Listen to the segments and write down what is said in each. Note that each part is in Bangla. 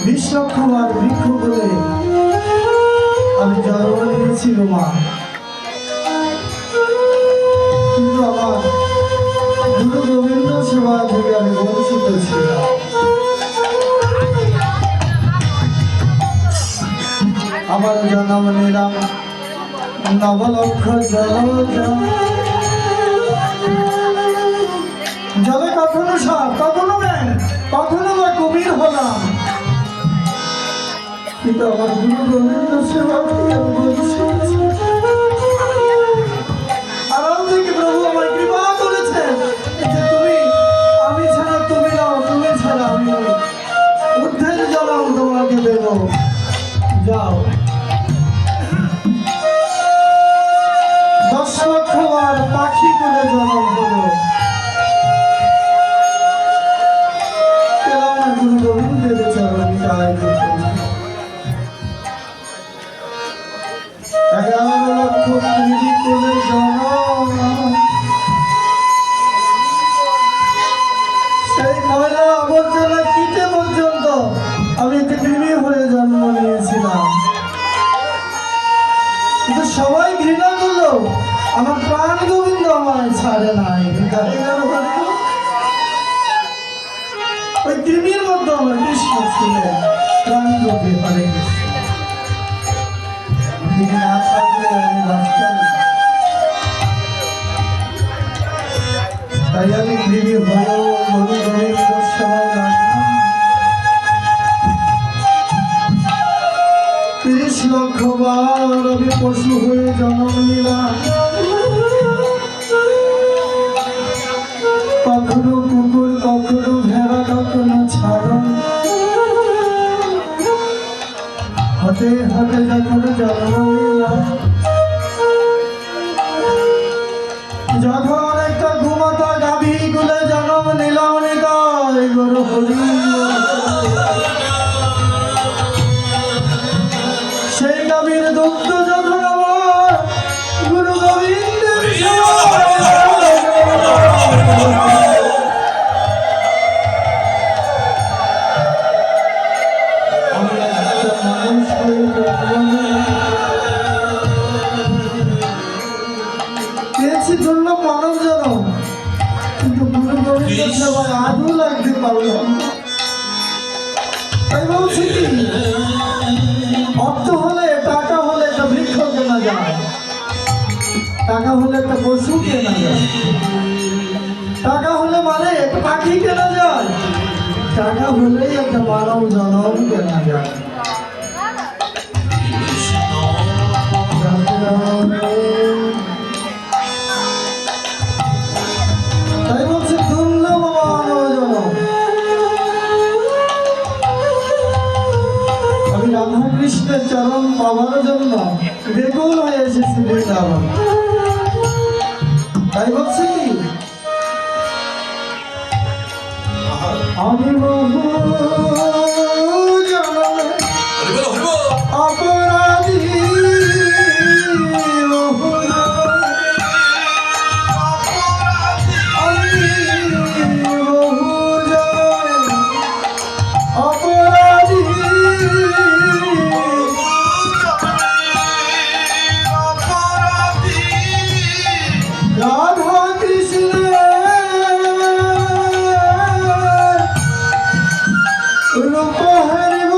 বিশ্বক্ষমার বৃক্ষ বলে আমি জন্ম নিয়েছি মা, কিন্তু আমার গুরু গোবিন্দ সেবা থেকে আমি বঞ্চিত ছিলাম। আমার জন্ম নিলাম নবলক্ষ জলে কখনো সাপ, কখনো ব্যাং, কখনো বা কুমির হলাম, কিন্তু আমার গুরু গোবিন্দ সেবা থেকে আমি বঞ্চিত। আরাম থেকে প্রভু আমার কৃপা করেছেন যে তুমি, আমি ছাড়া তুমি নাও, তুমি ছাড়া আমি ঊর্ধ্বের জন্ম তোমাকে দেব। যাও 10 লক্ষ বার পাখি করে জন্ম হলো, গুরু গোবিন্দের চরণ চাই। 11 লক্ষ কুড়ি করে জন্ম, সেই ময়লা আবর্জনা কীটে পর্যন্ত আমি কৃমি হয়ে জন্ম নিয়েছিলাম, কিন্তু সবাই ঘৃণা করলো, আমার প্রাণ গোবিন্দ আমায় ছাড়ে নাই। ওই কৃমির মধ্যে আমার কৃষ্ণ ছিলেন, প্রাণ গোপে হরে কৃষ্ণ। তিনি না থাকলে আমি বাঁচতাম না, তাই আমি কৃমি হয়েও গুরু গোবিন্দ সেবা রাখলাম। 30 লক্ষ বার আমি পশু হয়ে জন্ম নিলাম, কখনো হাতে হাতে যখন জন্ম নিলাম, যখন একটা ঘুমাতা গাভী গুলে জন্ম নিলাম নিতাই গুরু হরি। সেই গাভীর দুগ্ধ যখন আমার গুরু গোবিন্দের পেয়েছি দুর্লভ মানব জনম, কিন্তু গুরু গোবিন্দের সেবায় আদৌ লাগতে পারলাম না। তাই বলছি কি, অর্থ হলে টাকা হলে একটা বৃক্ষ কেনা যায়, টাকা হলে একটা পশু কেনা যায়, টাকা হলে মানে একটা পাখি কেনা যায়, টাকা হলেই একটা মানব জনম কেনা যায়। তাই বলছে দুর্লভ মানব জনম। আমি রাধা কৃষ্ণের চরণ পাওয়ার জন্য বেকুল হয়ে এসেছি বৃন্দাবন। তাই বলছি কি, আমি বহু জনমে অপরাধী, বহু আমি বহু জনমে অপরাধী, রাধা কৃষ্ণের রূপ হরিব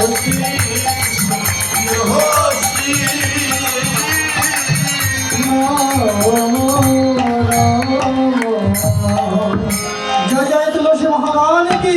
जय जय तुलसी महारानी की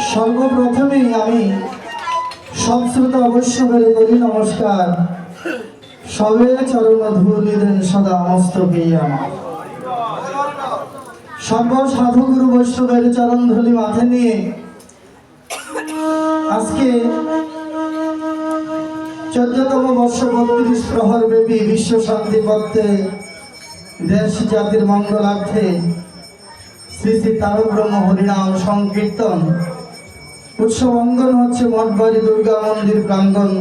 सर्वप्रथमे सब श्रोता अवश्य करी नमस्कार सबे चरण धूलि देन सदा मस्तके सर्व साधु गुरु वैष्णवेर चरण धूलि माथे निये आज के 14तम वर्ष 32 प्रहर व्यापी विश्व शांति पत्रे देश जातिर मंगलार्थे श्री श्री तारक ब्रह्म हरिनाम संकीर्तन उत्सव अंगन होच्छे मठबाड़ी दुर्गा मंदिर प्रांगण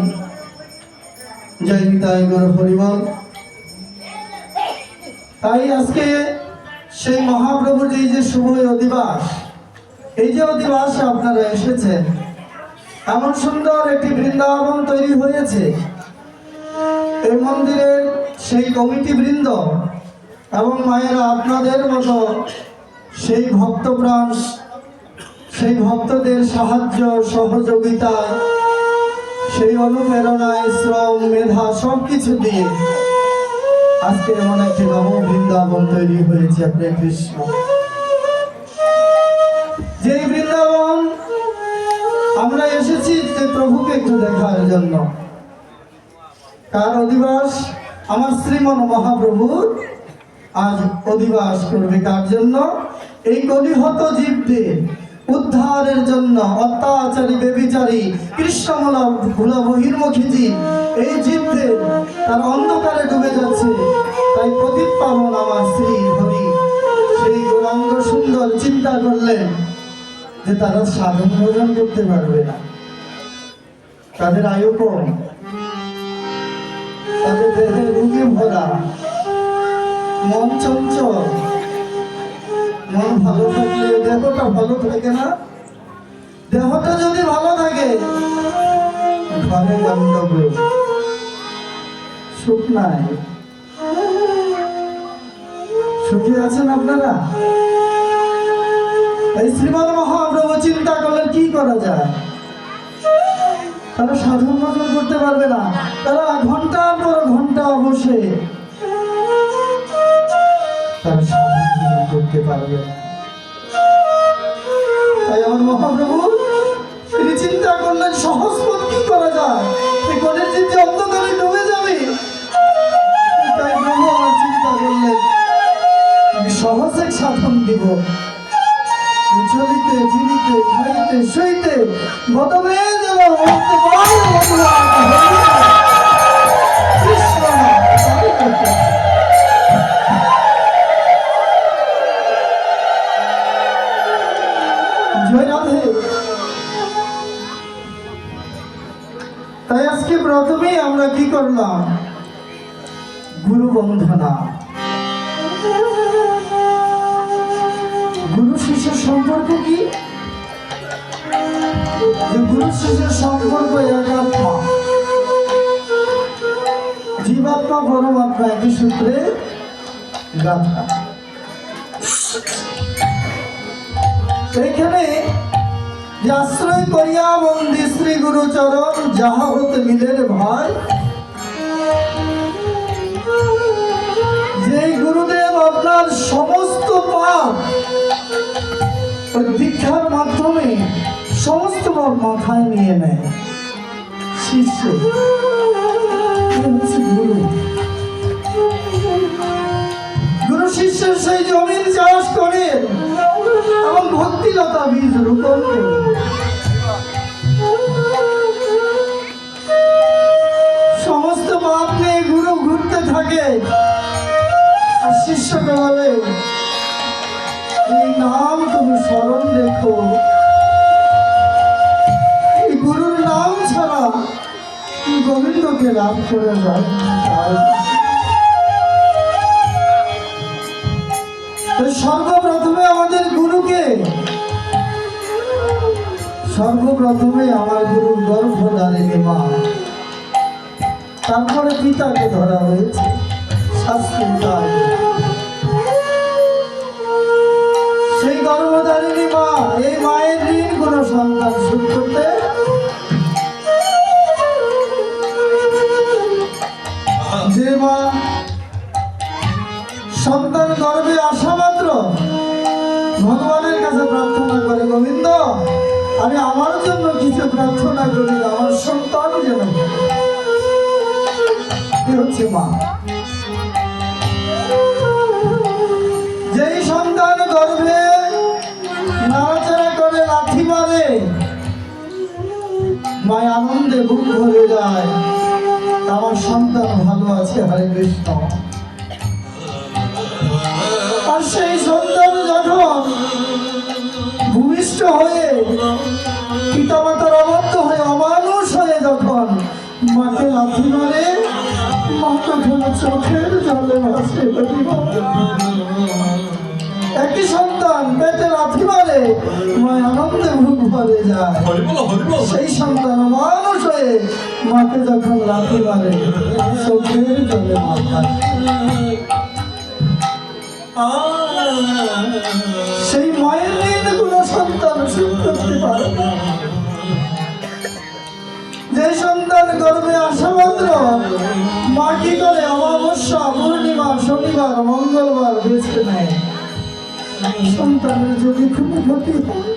जय निताई गौर हरिबल ताई आजके সেই মহাপ্রভুর এই যে শুভ অধিবাস এই যে অধিবাসে আপনারা এসেছেন এমন সুন্দর একটি বৃন্দাবন তৈরি হয়েছে এই মন্দিরের সেই কমিটি বৃন্দ এবং মায়েরা আপনাদের মতো সেই ভক্তপ্রাণ সেই ভক্তদের সাহায্য সহযোগিতায় সেই অনুপ্রেরণায় শ্রম মেধা সবকিছু দিয়ে আজকে এমন একটি নব বৃন্দাবন তৈরি হয়েছে আপনার কৃষ্ণ যে বৃন্দাবন আমরা এসেছি যে প্রভুকে একটু দেখার জন্য কার অধিবাস আমার শ্রীমন মহাপ্রভুর আজ অধিবাস করবে কার জন্য এই কলিহত জীবদের উদ্ধারের জন্য অত্যাচারী বেবিচারী কৃষ্ণমলা ভোলা বহির্মুখী জীব এই জীবদের তার অন্ধকারে ডুবে যাচ্ছে তাই প্রদীপ পাবন আমার শ্রী হরি সেই গৌরাঙ্গ সুন্দর চিন্তা করলেন যে তারা সাধন ভোজন করতে পারবে না তাদের আয়ু কম তাদের দেহে রোগে ভরা মন চঞ্চল মন ভালো থাকলে দেহটা ভালো থাকে না দেহটা যদি ভালো থাকে ঘরে গন্ধগোল সুখ নাই সুখী আছেন আপনারা এই শ্রীমদ মহাপ্রভু চিন্তা করলেন কি করা যায় তারা সাধন ভজন করতে পারবে না তারা ঘন্টার পর ঘন্টা বসে তারা সাধন ভজন করতে পারবে না তাই আমার মহাপ্রভু তিনি চিন্তা করলেন সহজ পথ কি করা যায় এই গণের জীব যে অন্ধকারে ডুবে যাবে তাই প্রভু আমার চিন্তা করলেন আমি সহজ এক সাধন দিব চলিতে ফিরিতে খাইতে শুইতে গতমে যেন কৃষ্ণ জয় রাধে। তাই আজকে প্রথমেই আমরা কি করলাম গুরু বন্ধনা গুরু শিষ্যের সম্পর্ক কি গুরু শিষ্যের সম্পর্ক এক আত্মা জীবাত্মা পরমাত্মা একই সূত্রে গাথা এইখানে আশ্রয় করিয়া বন্দি শ্রী গুরু চরণ যাহা হতে মিলে রে ভাই সমস্ত ভাব মাথায় নিয়ে নেয়। শিষ্য হচ্ছে গুরু। গুরু শিষ্যের সেই জমিন চাষ করে এবং ভক্তিলতা বীজ রোপণ করে সমস্ত পাপ নিয়ে গুরু ঘুরতে থাকে আর শিষ্যকে বলে, এই নাম তুমি স্মরণ রেখো, এই গুরুর নাম ছাড়া গোবিন্দকে লাভ করে যায়। সর্বপ্রথমে আমাদের গুরুকে, সর্বপ্রথমে আমার গুরুর গর্ভধারিণী মা, তারপরে পিতাকে ধরা হয়েছে শাস্ত্রে তাই। সেই গর্ভধারিণী মা, এই মায়ের ঋণ কোন সন্তান শোধ করতে যে মা সন্তান গর্ভে আসা মাত্র ভগবানের কাছে প্রার্থনা করে, গোবিন্দ আমি আমার জন্য কিছু প্রার্থনা করি, আমার সন্তান যেন হচ্ছে মা। যেই সন্তান গর্ভে নাড়াচাড়া করে, লাথি মারে, মায় আনন্দে বুক ভরে যায়, আমার সন্তান ভালো আছে, হরে কৃষ্ণ। আর সেই সন্তান যখন ভূমিষ্ঠ হয়ে পিতামাতার অবাধ্য হয়ে অমানুষ হয়ে যখন মাকে লাথি মারে, মা তখন চোখের জলে ভাসে। একই সন্তান পেটে লাথি মারে, মায় আনন্দে বুক ভরে যায়। সেই সন্তান মানুষ হয়ে মাকে যখন লাথি মারে, চোখের জলে মা ভাসে। সেই মায়ের ঋণ কোন সন্তান শোধ করতে পারে না। যে সন্তান গর্ভে আসা মাত্র মা কি করে, অমাবস্যা, পূর্ণিমা, শনিবার, মঙ্গলবার বেছে নেয়। সন্তানের যদি কোনো ক্ষতি হয়,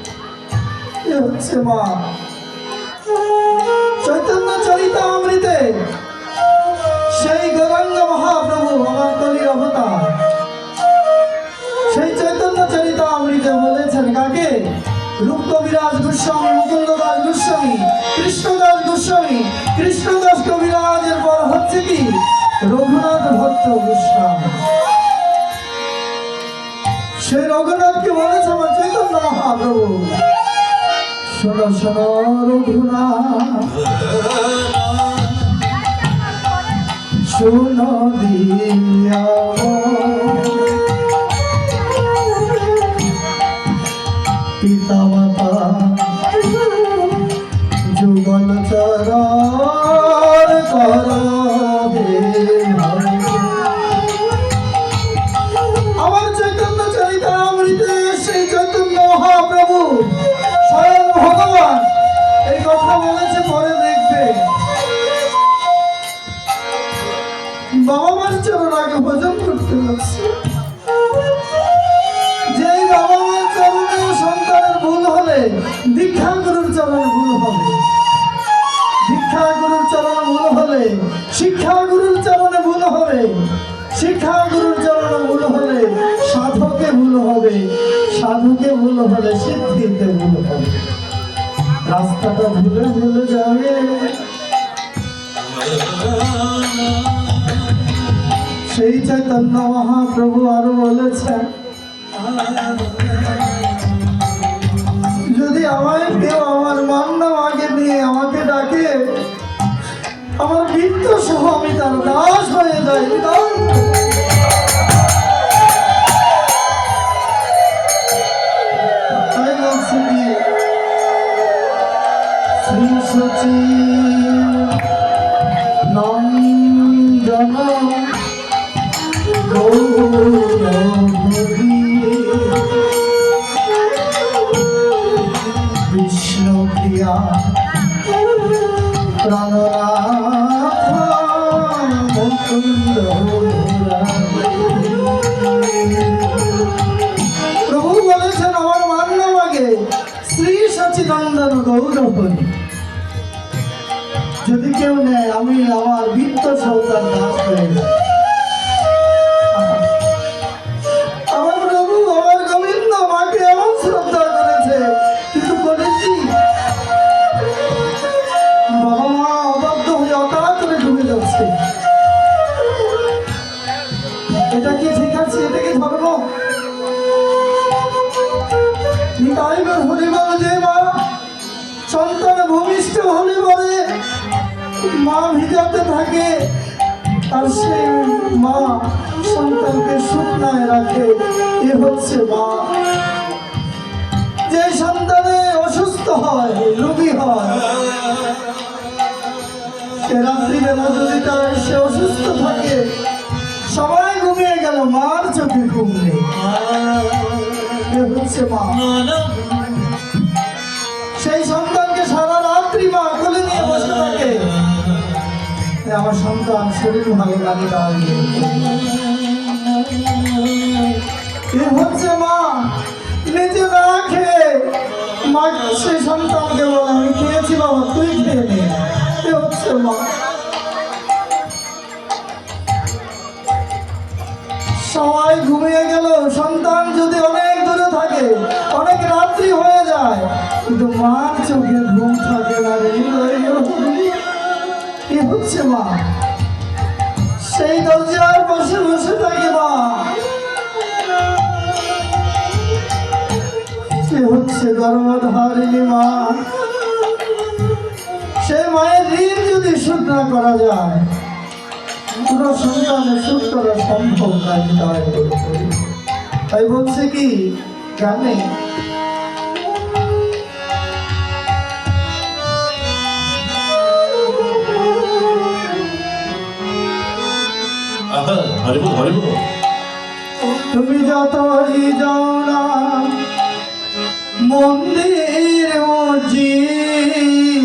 এ হচ্ছে মা। চৈতন্য চরিতামৃতে সেই গৌরাঙ্গ মহাপ্রভু আমার কলির অবতার, সেই চৈতন্য চরিতামৃতে বলেছেন কাকে? রূপ কবিরাজ গোস্বামী, মুকুন্দ দাস গোস্বামী, কৃষ্ণদাস গোস্বামী। কৃষ্ণদাস কবিরাজের পর হচ্ছে কি রঘুনাথ ভট্ট গোস্বামী। সেই রঘুনাথকে বলেছে আমার চৈতন্য মহাপ্রভু, শোনো শোনো রঘুনাথ, শোনো দিয়া পিতা মাতা যুগল চরণ করবে। আমার চৈতন্য চরিতামৃতে সেই চৈতন্য মহাপ্রভু স্বয়ং ভগবান এই কথা বলেছে, পরে দেখবে। বাবা মার চরণ আগে ভজন করতে হচ্ছে। যেই বাবা মার চরণে সন্তানের ভুল হলে দীক্ষা গুরুর চরণ ভুল হবে, দীক্ষা গুরুর চরণ ভুল হলে শিক্ষা গুরুর চরণে ভুল হবে, শিক্ষা গুরুর চরণে ভুল হলে সাধকে ভুল হবে, সাধুকে ভুল হলে সিদ্ধিতে ভুল হবে। রাস্তাটা ভুলে ভুলে যাবে। সেই চৈতন্য মহাপ্রভু আরো বলেছেন, যদি আমায় কেউ আমার মান নাম আগে নিয়ে আমাকে ডাকে, আমার বৃত্ত সহ আমি তার দাস হয়ে যাই। তাই বলছি কি শ্রী সচি নন্দন বিষ্ণু প্রিয়া প্রাণনাথ মুকুন্দ। প্রভু বলেছেন আমার মান নাম আগে শ্রী সচিনন্দন হই, যদি কেউ নেয় আমি আমার বৃত্ত সন্তান দাস হয়ে যাই। আমার প্রভু আমার গোবিন্দ মাকে এমন শ্রদ্ধা করেছে, কিন্তু করেছি বাবা মা অবাধ্য হয়ে অকাতরে ডুবে যাচ্ছে। এটা কি ঠিক আছে? এটা কি ধর্ম? নিতাইবার হরিবল যে মা সন্তান ভূমিষ্ঠ হলে পরে মা ভিজাতে থাকে, আর সে মা সন্তানকে শুকনায় রাখে। এ হচ্ছে মা। যে সন্তানে অসুস্থ হয়, রোগী হয়, সে রাত্রিবেলা যদি তার সে অসুস্থ থাকে, সবাই ঘুমিয়ে গেল, মার চোখে ঘুম নেই। এ হচ্ছে মা। সেই সন্তানকে সারা রাত্রি মা কোলে নিয়ে বসে থাকে, আমার সন্তান শরীর ভালো লাগে তাই। এ হচ্ছে মা। নিজে না খেয়ে মা সেই সন্তানকে বলে আমি খেয়েছি বাবা, তুই খেয়ে নে। এ হচ্ছে মা। সবাই ঘুমিয়ে গেল, সন্তান যদি অনেক দূরে থাকে, অনেক রাত্রি হয়ে যায়, কিন্তু মার চোখে ঘুম থাকে না। কি হচ্ছে মা? সেই দরজার পাশে বসে থাকে মা। সে হচ্ছে গর্ভধারিণী মা। সেই মায়ের ঋণ যদি শোধ না করা যায়, পুরো সন্তানের সুখ করা সম্ভব নয়। তাই বলছে কি জানে, তুমি যতই যাও না মন্দির মসজিদ,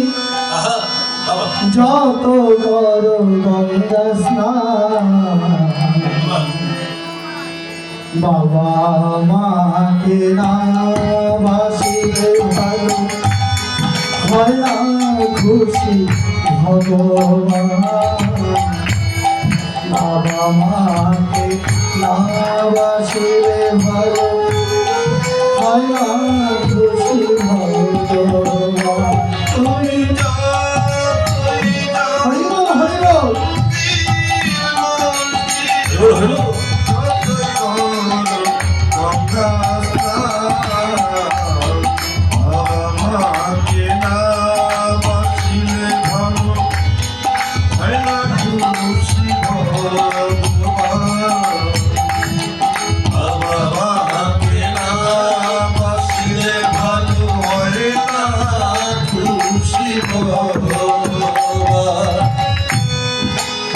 যত করো গঙ্গা স্নান, বাবা মাকে না বাসিলে ভালো হয় না খুশি ভগবান। বাবা মাকে না বাসিলে ভালো হয় না খুশি ভগবান। তুমি হরিবল হরিবল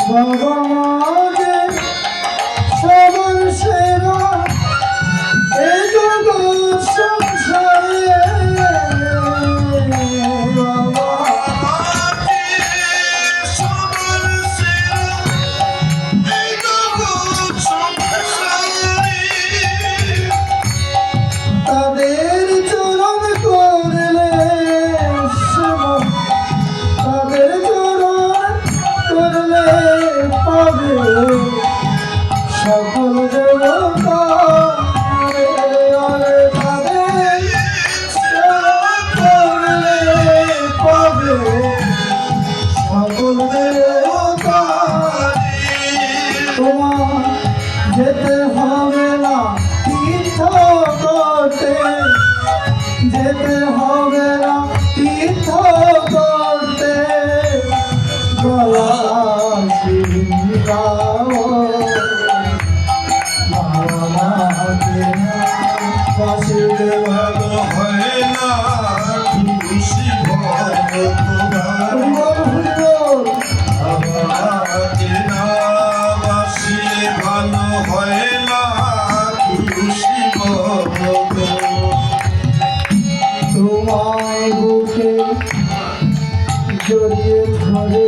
বাবা মাকে সবার সেরা এই জগৎ সংসারে, বাবা মাকে সবার সেরা এই জগৎ সংসারে, তাদের চরণ করলে সেবা, তাদের চরণ করলে পাবে সকল দেবতা। তাদের চরণ করলে পাবে সকল দেবতা। তোমার যেতে হবে না তীর্থ করতে, যেতে হবে না তীর্থ করতে, গলা শিরাও বাবা মাকে বাসিলে ভালো হয় না খুশি ভগবান। বাবা মাকে না বাসিলে ভালো হয় না খুশি ভগবান। তোমায় বুকে জড়িয়ে ধরে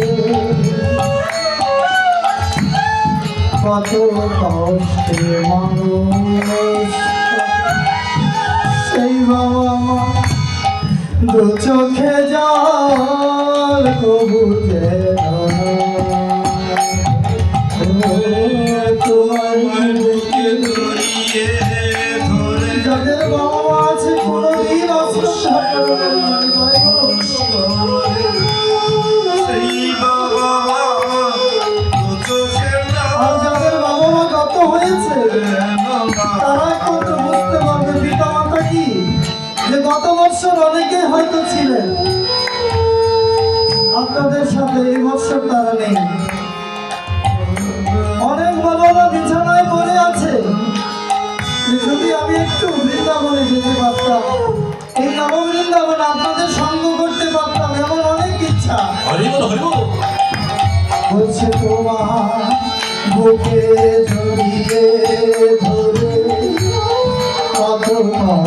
কত কষ্টে মানুষ, সেই বাবা মা দু চোখে জল কবু যেন তোমার বুকে ধরিয়ে ধরে যাদের বাবা মা আছে কোনোদিন আশ্রম সেই বাবা আর যাদের বাবা মা গত হয়েছে তারা একমাত্র বুঝতে পারবে পিতা মাতা কি, যে গত বছর অনেকে হয়তো ছিলেন আপনাদের সাথে, এই বছর তারা নেই। অনেক বাবা মা বিছানায় পড়ে আছে, যদি আমি একটু বৃন্দাবনে যেতে পারতাম, এই নববৃন্দাবনে আপনাদের সঙ্গ করতে পারতাম, এমন অনেক ইচ্ছা। বলছে তোমার বুকে জড়িয়ে ধরে কত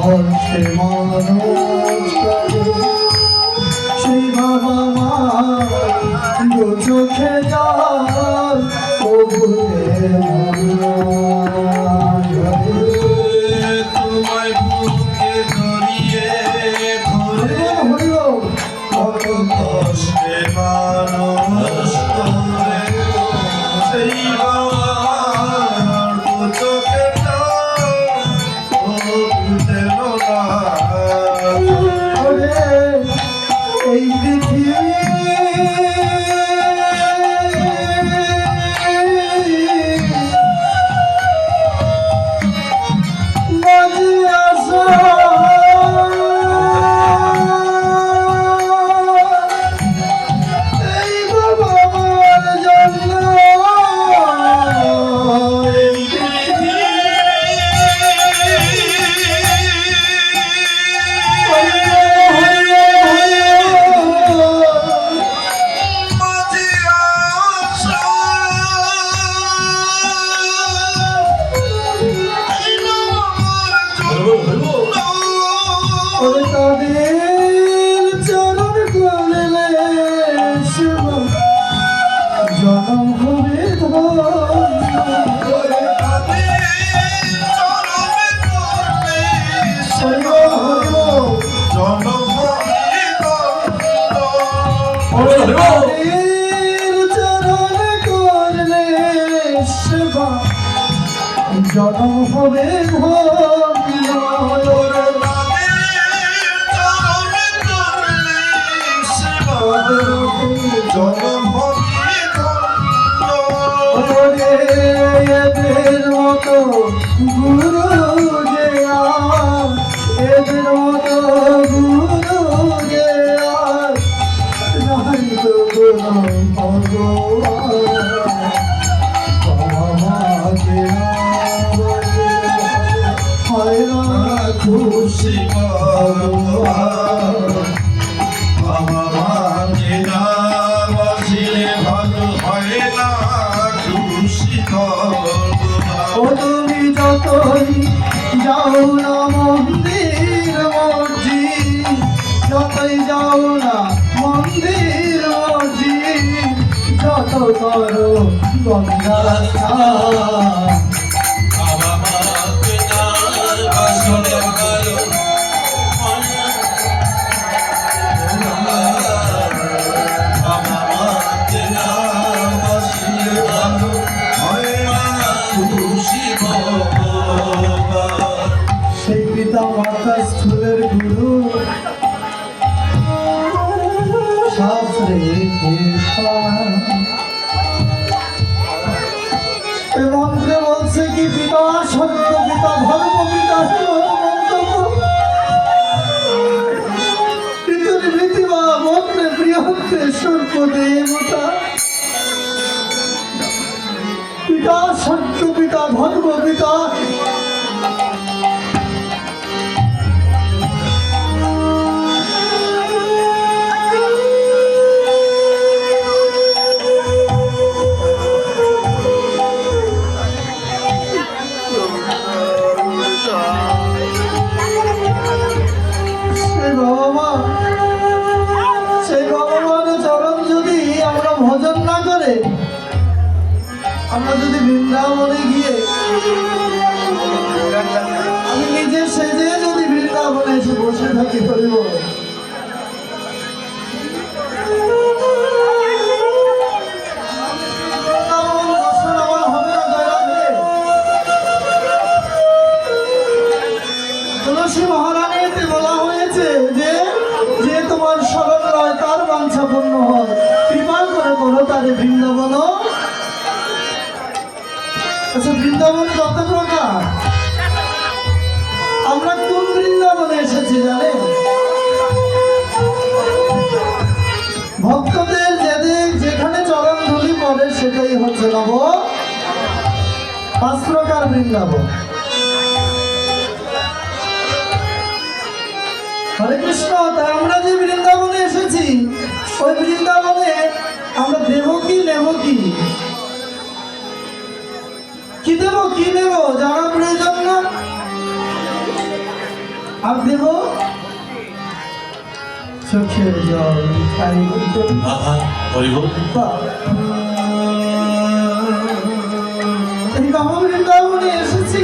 কষ্টে মানুষ করে, সেই বাবা মা দু চোখে জল কবুলে তোমায় বুকে ধরিয়ে ধরে কত কষ্টে মানুষ করে, সেই বাবার দু চোখে এই পৃথিবী মাঝে আসা এই বাবা মার জন্য তাদের চরণ করলে জনম হবে চরণ করলে জনম হবে এদের মতো গুরু যে এদের মতো গুরু যে নাই তো ভগবানকে হয় না খুশি ভগবান বাবা মাকে না বাসিলে ভালো হয় না খুশি ও তুমি যতই যাও না মন্দির মসজিদ, যতই যাও না মন্দির মসজিদ, যত করো গঙ্গা স্নান, বাবা মাকে না বাসিলে ভালো বাবা মাকে না বাসিলে ভালো হয় না খুশি ভগবান। সেই পিতা মাতা স্থূলের গুরু শাস্ত্রে মন্ত্রে বলছে কি পিতা সত্য পিতা ধর্ম পিতা পৃথিবী মন্ত্রে বৃহত্তে সর্ব দেবতা, পিতা সত্য পিতা ধর্ম পিতা সেই বাবা মার চরণ যদি আমরা ভজন না করে, আমরা যদি বৃন্দাবনে গিয়ে আমি নিজে সেজে যদি বৃন্দাবনে এসে বসে থাকি, বলব বৃন্দাবন কত প্রকার। আমরা কোন বৃন্দাবনে এসেছি জানেন? ভক্তদের যেখানে চরণ ধুলি পড়ে সেটাই হচ্ছে নব 5 প্রকার বৃন্দাবন। হরে কৃষ্ণ। তাই আমরা যে বৃন্দাবনে এসেছি ওই বৃন্দাবনে আমরা দেব কি নেব কি? কি দেব কি নেব জানা প্রয়োজন না? আর দেব চোখের জল খাই এই বৃন্দাবনে এসেছি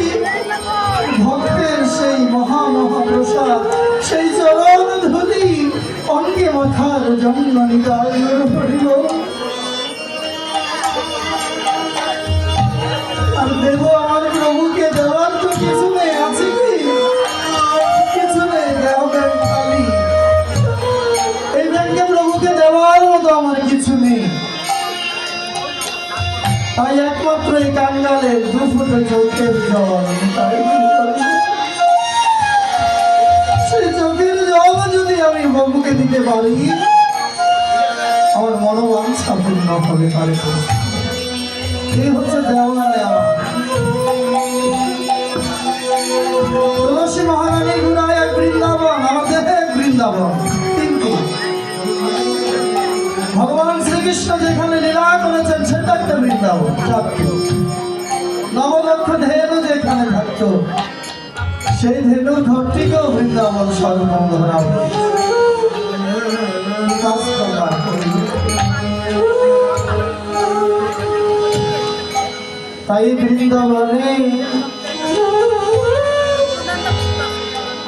ভক্তের সেই মহাপ্রসাদ, সেই চরণ ধুলি অঙ্গে মাথার জন্য নিদায় হরিব। আর দেব আমার প্রভুকে দেওয়ার তো কিছু নেই, আছে কি? কিছু নেই, দেহ ব্যাংক খালি। এই ব্যাংকে প্রভুকে দেওয়ার মতো আমার কিছু নেই। তাই একমাত্র এই কাঙ্গালের 2 ফুটে চোখের জল, তাই সেই চোখের জল যদি আমি প্রভুকে দিতে পারি আমার মনোবাঞ্ছা পূর্ণ হবে। তার এই হচ্ছে দেওয়া নেওয়া। তুলসী মহারানী গুড়ায় এক বৃন্দাবন, আমাদের এক বৃন্দাবন। কিন্তু ভগবান শ্রীকৃষ্ণ যেখানে লীলা করেছেন সেটা একটা বৃন্দাবন। 9 লক্ষ ধেনু যেখানে থাকতো সেই ধেনুর ঘরটিকেও বৃন্দাবন সর্বঙ্গ ধরা। তাই বৃন্দাবনে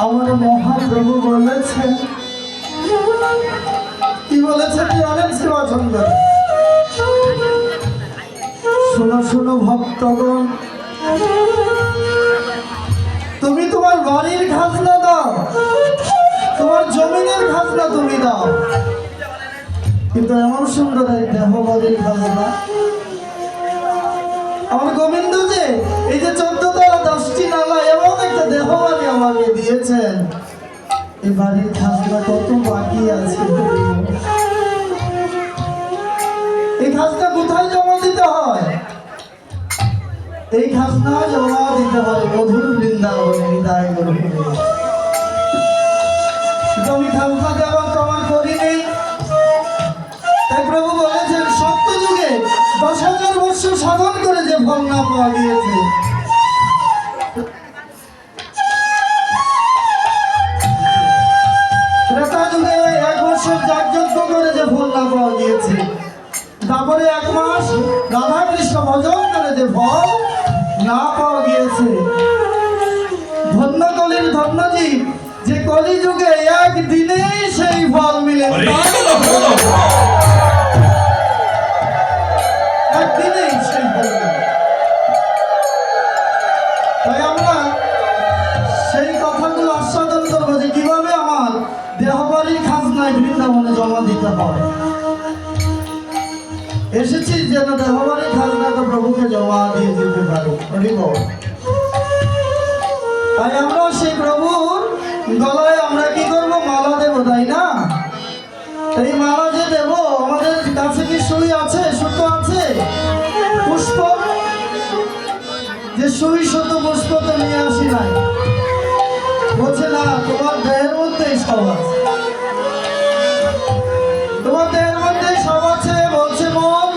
আমার মহাপ্রভু বলেছেন, কি বলেছেন জানেন শ্রীবাচন্দ্র? শোনো শোনো ভক্তগণ, তুমি তোমার বাড়ির খাজনা দাও, তোমার জমিনের খাজনা তুমি দাও, কিন্তু এমন সুন্দর এই দেহ বাড়ির খাজনা। আমার গোবিন্দ যে এই যে 14 তলা 10টি নালা এমন একটা দেহ বাড়ি আমাকে দিয়েছেন, এই বাড়ির খাজনা কত বাকি আছে। এই খাজনা কোথায় জমা দিতে হয়? এই খাজনা জমা দিতে হয় মধুর বৃন্দাবনে হৃদয় গর্ভে। আমি খাজনা দেওয়ার প্রমাণ করি নেই। তাই প্রভু বলেছেন সত্য যুগে 10,000 বছর সাধন করে যে ফল না পাওয়া গিয়েছে, ত্রেতা যুগে 1 বছর যাগযজ্ঞ করে যে ফল না পাওয়া গিয়েছে, তারপরে 1 মাস রাধা কৃষ্ণ ভজন করে যে ফল না পাওয়া গিয়েছে, ধন্য কলির ধন্যজীব যে কলি যুগে একদিনেই সেই ফল মিলে, একদিনেই সেই ফল। তাই আমরা সেই কথাগুলো আস্বাদন করবো যে কিভাবে আমার দেহবাড়ির খাজনায় বৃন্দাবনে জমা দিতে হয়। এসেছি যেন দেহবাড়ির খাজনাটা প্রভুকে জমা দিয়ে দিতে পারি। তাই আমরা সেই প্রভুর গলায় আমরা কি করবো? মালা দেবো, তাই না? এই মালা যে দেবো, আমাদের কাছে কি সুই আছে, সুতো আছে, পুষ্প? যে সুই সুতো পুষ্প তো নিয়ে আসি নাই। বলছে না, তোমার দেহের মধ্যেই সব আছে, তোমার দেহের মধ্যে সব আছে। বলছে মন,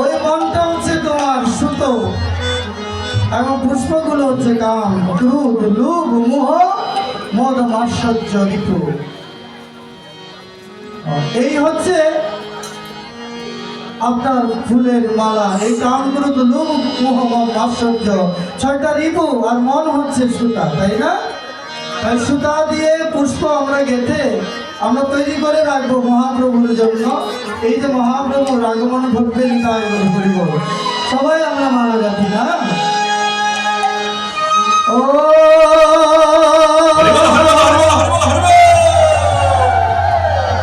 ওই মনটা হচ্ছে তোমার সুতো, এবং পুষ্পগুলো হচ্ছে কাম, ক্রোধ, লোভ, মোহ, মদ, মাৎসর্য, ঋতু। এই হচ্ছে আপনার ফুলের মালা। এই কাম, ক্রোধ, লোভ, মোহ, মদ, মাৎসর্য 6টা রিপু, আর মন হচ্ছে সুতা, তাই না? তাই সুতা দিয়ে পুষ্প আমরা গেঁথে আমরা তৈরি করে রাখবো মহাপ্রভুর জন্য। এই যে মহাপ্রভুর আগমন ঘটবে নিতাই করিব, সবাই আমরা মালা গাঁথি না? ও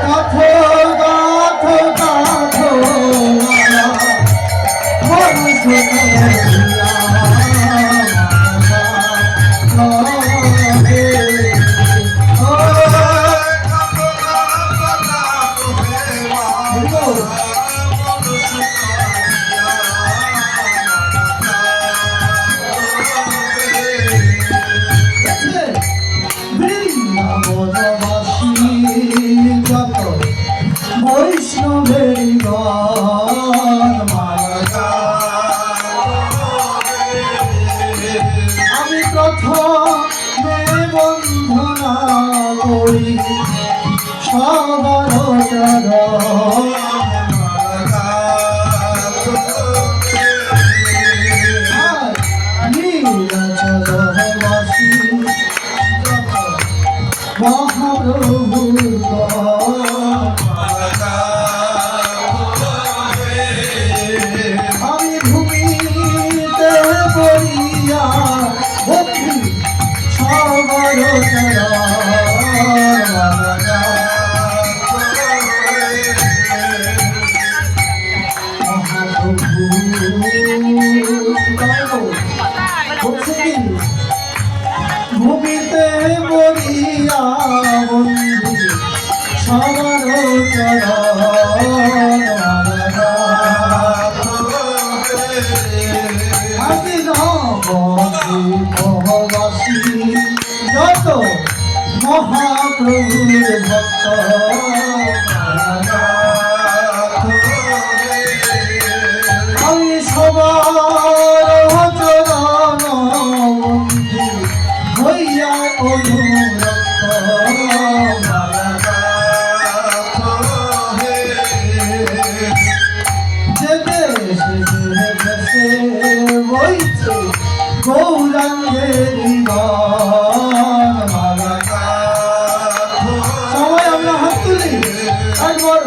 কাথো কাথো কাথো মালা আমি ভূমিতে পড়িয়া ভক্তি সবার ভূমিতে পড়িয়া বন্ধু সবার আগে নবাসী যত মহাপ্রভুর ভক্ত আমি সবার চরণ বন্ধু হইয়া অনুরক্ত যে দেশে বইছে গৌরাঙ্গের সবাই আমরা হাত তুলি একবার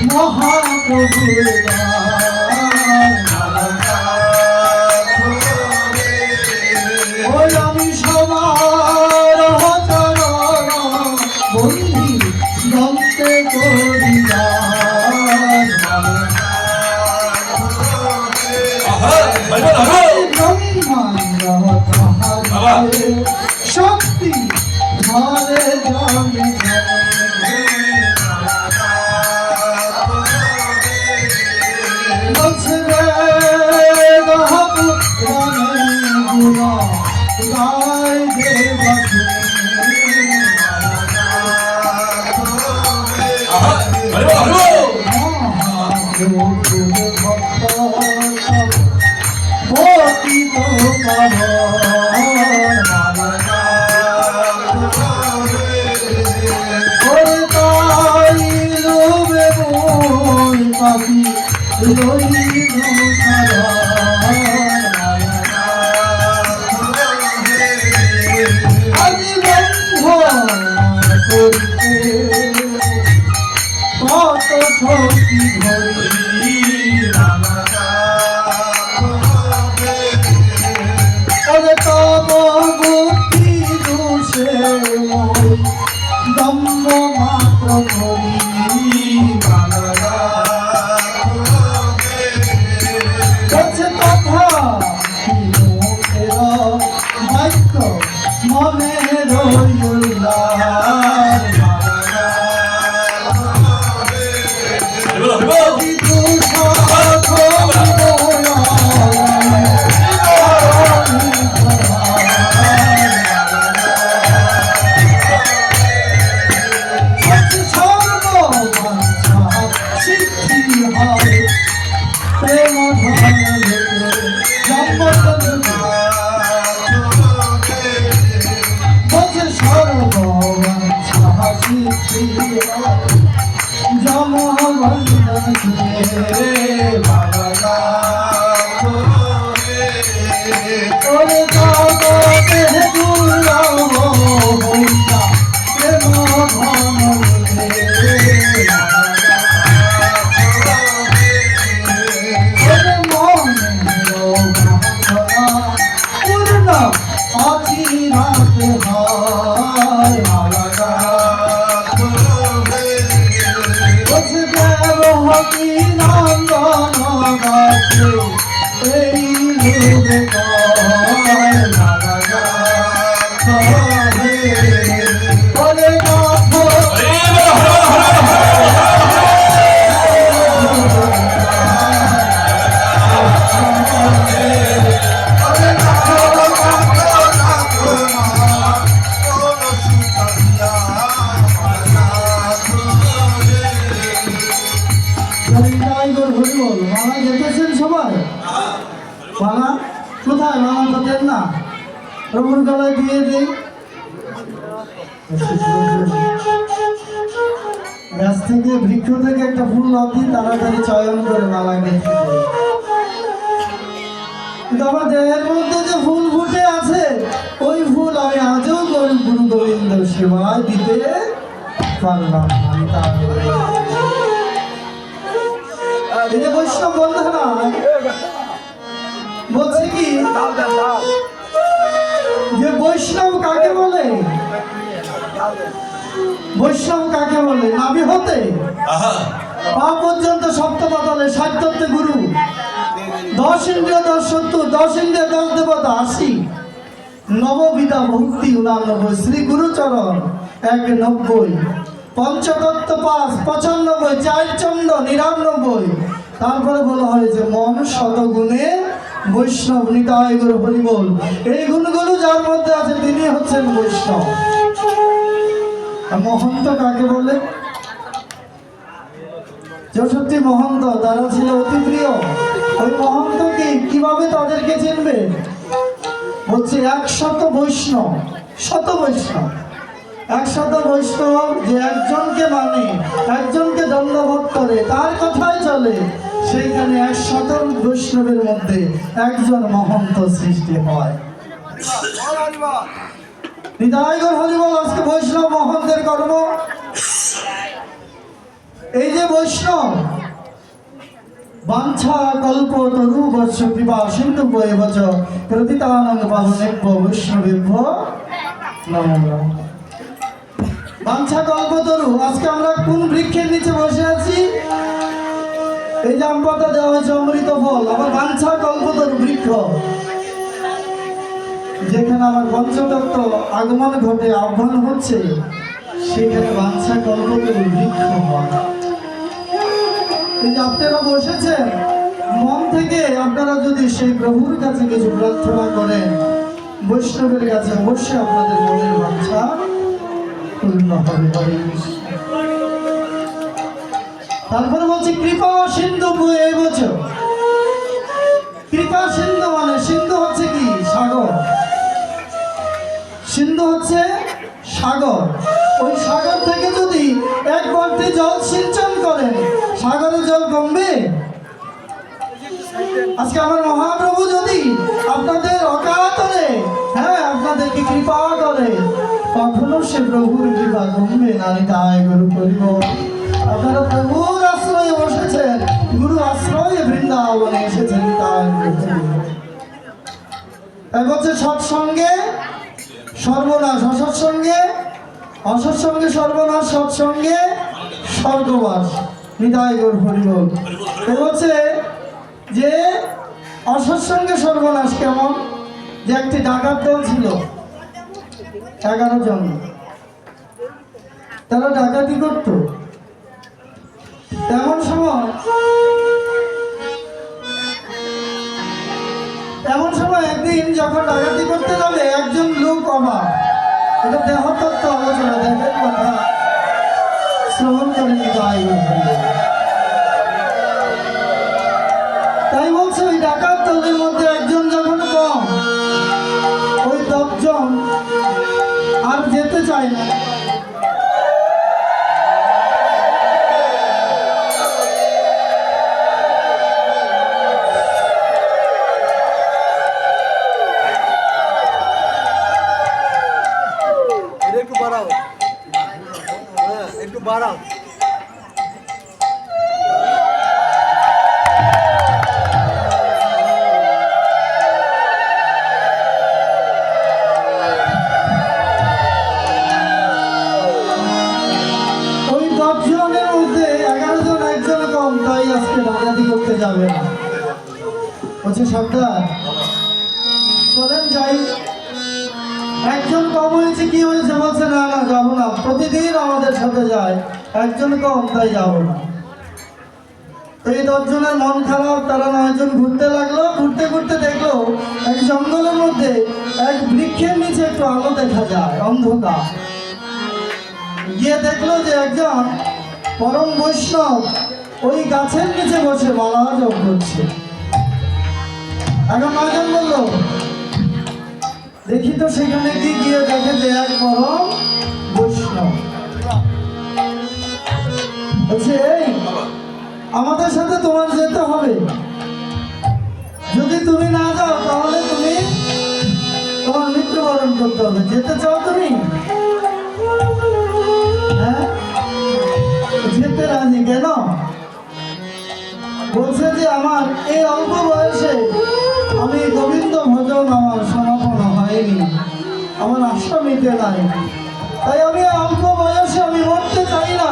মহাপ্রভুর ওই আমি সবার বন্ধু জমতে করিয়া শক্তি ধরে জমে কত শক্তি ধরি তব বুদ্ধি দোষে দম্ভ মাত্র করি তথা বাক্য মনে রইলা নন্দন গাছে এই হরি বল। মালা যেতেছেন সবাই? মালা কোথায়? মালা তো দেন না, প্রভুর গলায় দিয়ে দিই। গাছ থেকে বৃক্ষ থেকে একটা ফুল অবধি তাড়াতাড়ি চয়ন করে মালা গেঁথে দিই। কিন্তু আমার দেহের মধ্যে যে ফুল ফুটে আছে ওই ফুল আমি আজও গুরু গোবিন্দ সেবায় দিতে পারলাম না। এই যে বৈষ্ণব বন্ধনা বলছে কি যে বৈষ্ণব কাকে বলে? বৈষ্ণব কাকে বলে? নাভি হতে পা পর্যন্ত সপ্ত পাতালে সাহিত্যে গুরু, 10 ইন্দ্রিয় 10 শত্রু, 10 ইন্দ্রিয় 10 দেবতা 80, নববিধা ভক্তি 89, শ্রী গুরুচরণ 91, পঞ্চতত্ত্ব 5 95, 4 চন্দ্র 99। তারপরে বলা হয়েছে মন শতগুণে বৈষ্ণব নিতাই গুরু হরি বল। এই গুণগুলো যার মধ্যে আছে তিনি হচ্ছেন বৈষ্ণব। মহন্ত কাকে বলে? 64 মহন্ত তারা ছিল অতি প্রিয়। ওই মহন্তকে কিভাবে তাদেরকে চিনবে? বলছে 100 বৈষ্ণব, 100 বৈষ্ণব, 100 বৈষ্ণব যে একজনকে মানে, একজনকে দণ্ডবোধ করে, তার কথাই চলে, সেইখানে 100 বৈষ্ণবের মধ্যে একজন মহন্ত সৃষ্টি হয়। নিতাই গৌর হরি বল। আজকে বৈষ্ণব মহন্তের কর্ম। এই যে বৈষ্ণব বাঞ্ছা কল্প তরু বৎস কৃপা সিন্ধু বয়ে বচ প্রতিতানন্দ পাবনেভ্য বৈষ্ণবেভ্য নমো নমঃ। বাঞ্ছা কল্প তরু, আজকে আমরা কোন বৃক্ষের নিচে বসে আছি? এই যে আম পাতা দেওয়া হয়েছে অমৃত ফল, আবার বাঞ্ছা কল্প তরু বৃক্ষ, যেখানে আমার পঞ্চতত্ত্ব আগমন ঘটে, আহ্বান হচ্ছে, সেখানে বাঞ্ছা কল্প তরু বৃক্ষ হয়। এই যে আপনারা বসেছেন, মন থেকে আপনারা যদি সেই প্রভুর কাছে কিছু প্রার্থনা করেন, বৈষ্ণবের কাছে, অবশ্যই আপনাদের মনের বাঞ্ছা পূর্ণ হবে। হরে কৃষ্ণ। তারপরে বলছি কৃপা সিন্ধু বয়ে বচ। কৃপা সিন্ধু মানে, সিন্ধু হচ্ছে কি? সাগর। সিন্ধু হচ্ছে সাগর। ওই সাগর থেকে যদি এক বালতি জল সিঞ্চন করেন, সাগরের জল কমবে? আজকে আমার মহাপ্রভু যদি আপনাদের অকাতরে আপনাদেরকে কৃপা করে, কখনো সে প্রভুর কৃপা কমবে না। তাই গুরু করিব। আপনারা প্রভুর আশ্রয়ে বসেছেন, গুরু আশ্রয়ে বৃন্দাবনে এসেছেন। তাই বলছে সৎসঙ্গে সর্বনাশ, অসৎসঙ্গে অসৎসঙ্গে সর্বনাশ, সৎসঙ্গে স্বর্গবাস। নিতাই গৌর হরি বল। বলছে যে অসৎসঙ্গে সর্বনাশ কেমন? যে একটি ডাকাত দল ছিল, 11 জন, তারা ডাকাতি করত। এমন সময় একদিন যখন ডাকাতি করতে যাবে, একজন লোক অবাক। এটা দেহতত্ত্ব আলোচনা, দেখেন কথা শ্রবণ করে নিতাই গৌর হরি বল। তাই বলছে ওই ডাকাত দলের মধ্যে একজন যখন কম, ওই 10 জন আর যেতে চায় না। একটু বাড়াও, একটু বাড়াও। যাবে না। বলছে সর্দার চলেন যাই। একজন কম হয়েছে, কি হয়েছে? বলছে না না যাবো না, প্রতিদিন আমাদের সাথে যায়, একজন কম তাই যাবো না। এই 10 জনের মন খারাপ, তারা 9 জন ঘুরতে লাগলো। ঘুরতে ঘুরতে দেখলো এক জঙ্গলের মধ্যে এক বৃক্ষের নিচে একটু আলো দেখা যায়, অন্ধকার। গিয়ে দেখলো যে একজন পরম বৈষ্ণব ওই গাছের নিচে বসে মালা জপ করছে। এখন নয়জন বলল, দেখি তো সেখানে কি গিয়ে দেখে যে এক পরম বৈষ্ণব। বলছে, এই আমাদের সাথে তোমার যেতে হবে, যদি তুমি না যাও তাহলে তুমি তোমার মৃত্যুবরণ করতে হবে। যেতে চাও তুমি? হ্যাঁ, যেতে রাজি কেন? বলছে যে আমার এই অল্প বয়সে আমি গোবিন্দ ভজন আমার সমাপন হয়নি, আমার আশা মিটে নাই, তাই আমি অল্প বয়সে আমি মরতে চাই না।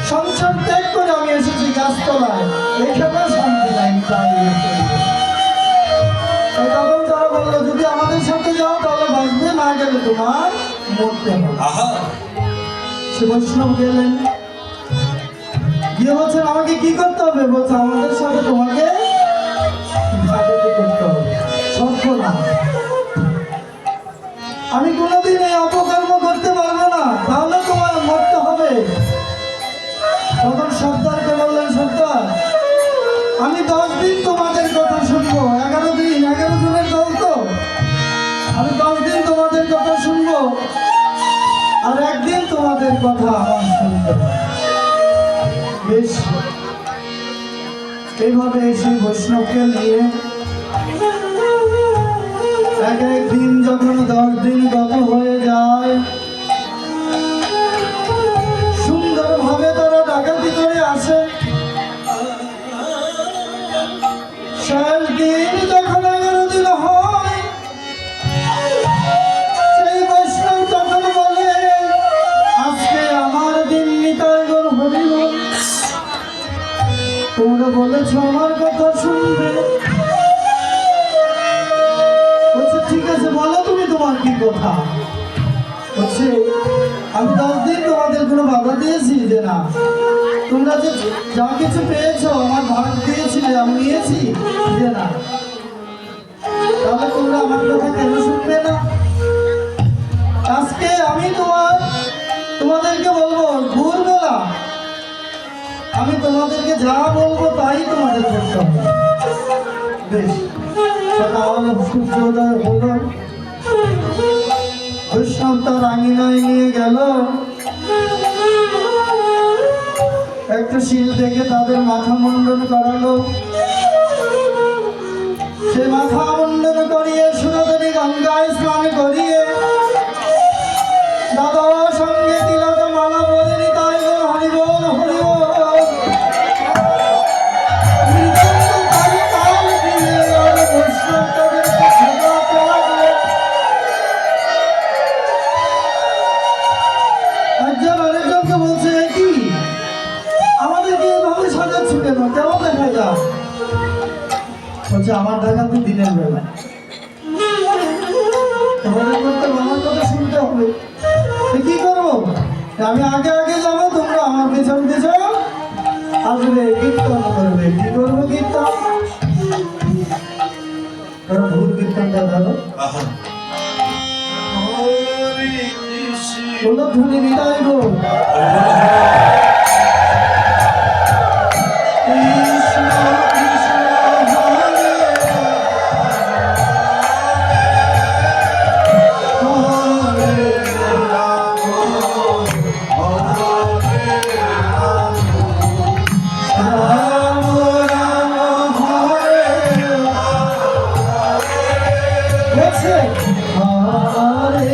সংসার ত্যাগ করে আমি এসেছি গাছতলায়, এখানে শান্তি নাই, তাই তখন তারা বললো, যদি আমাদের সাথে যাও তাহলে বাঁচবে, না গেলে তোমার মরতে হবে। আহা সে বৈষ্ণব গেলেন, গিয়ে বলছেন আমাকে কি করতে হবে? বলছে আমাদের সাথে তোমাকে ভাগবত করতে হবে। সত্য না, আমি কোনোদিন এই অপকর্ম করতে পারবো না, তাহলে তোমার মরতে হবে। তখন সর্দারকে বললেন, সর্দার আমি 10 দিন তোমাদের কথা শুনবো, 11 দিন, 11 দিনের দল তো, আমি 10 দিন তোমাদের কথা শুনবো, আর একদিন তোমাদের কথা আমার শুনতে হবে। বেশ, এইভাবে সেই বৈষ্ণবকে নিয়ে এক দিন যখন 10 দিন গত হয়ে যায়, সুন্দরভাবে তারা ডাকাতি করে আসে। শেষ দিন যখন 11 দিন হয়, সেই বৈষ্ণব তখন বলে, আজকে আমার দিন নিতাই গৌর হরি বল, তোমরা বলেছো আমার কথা শুনবে। বলছে ঠিক আছে, বলো তুমি তোমার কি কথা। বলছে আমি 10 দিন তোমাদের কোনো বাধা দিয়েছি যে না, তোমরা যে যা কিছু পেয়েছো আমার ভাগ দিয়েছিলে আমি নিয়েছি যে না, তাহলে তোমরা আমার কথা কেন শুনবে না? আজকে আমি তোমাদেরকে বলবো, ভোরবেলা আমি তোমাদেরকে যা বলবো তাই তোমাদের করতে হবে। বেশ, সকাল সূর্যোদয় হলো, বৈষ্ণব তার আঙিনায় নিয়ে গেল, একটা শিল দেখে তাদের মাথা মুন্ডন করালো। সে মাথা মুন্ডন করিয়ে সুরধনী গঙ্গায় স্নান করিয়ে দাদা সঙ্গে তিলক মালা পরে নিতাই গৌর হরি বল, হরি বল। একজন আরেকজনকে বলছে, কি আমাদেরকে এইভাবে সাজাচ্ছ কেন, কেমন দেখা যায়? বলছে আমার দেখা তো দিনের বেলা, তোমাদের করতে আমার কথা শুনতে হবে, কি করবো? আমি আগে আগে যাবো, তোমরা আমার পেছন পেছন আসবে, কীর্তন করবে। কি করবো কীর্তন? ভূত কীর্তনটা ধরো, বলো ধুনি বিদায় গো কৃষ্ণ কৃষ্ণ হরে হরে রাম রাম রাম হরে বলছে হরে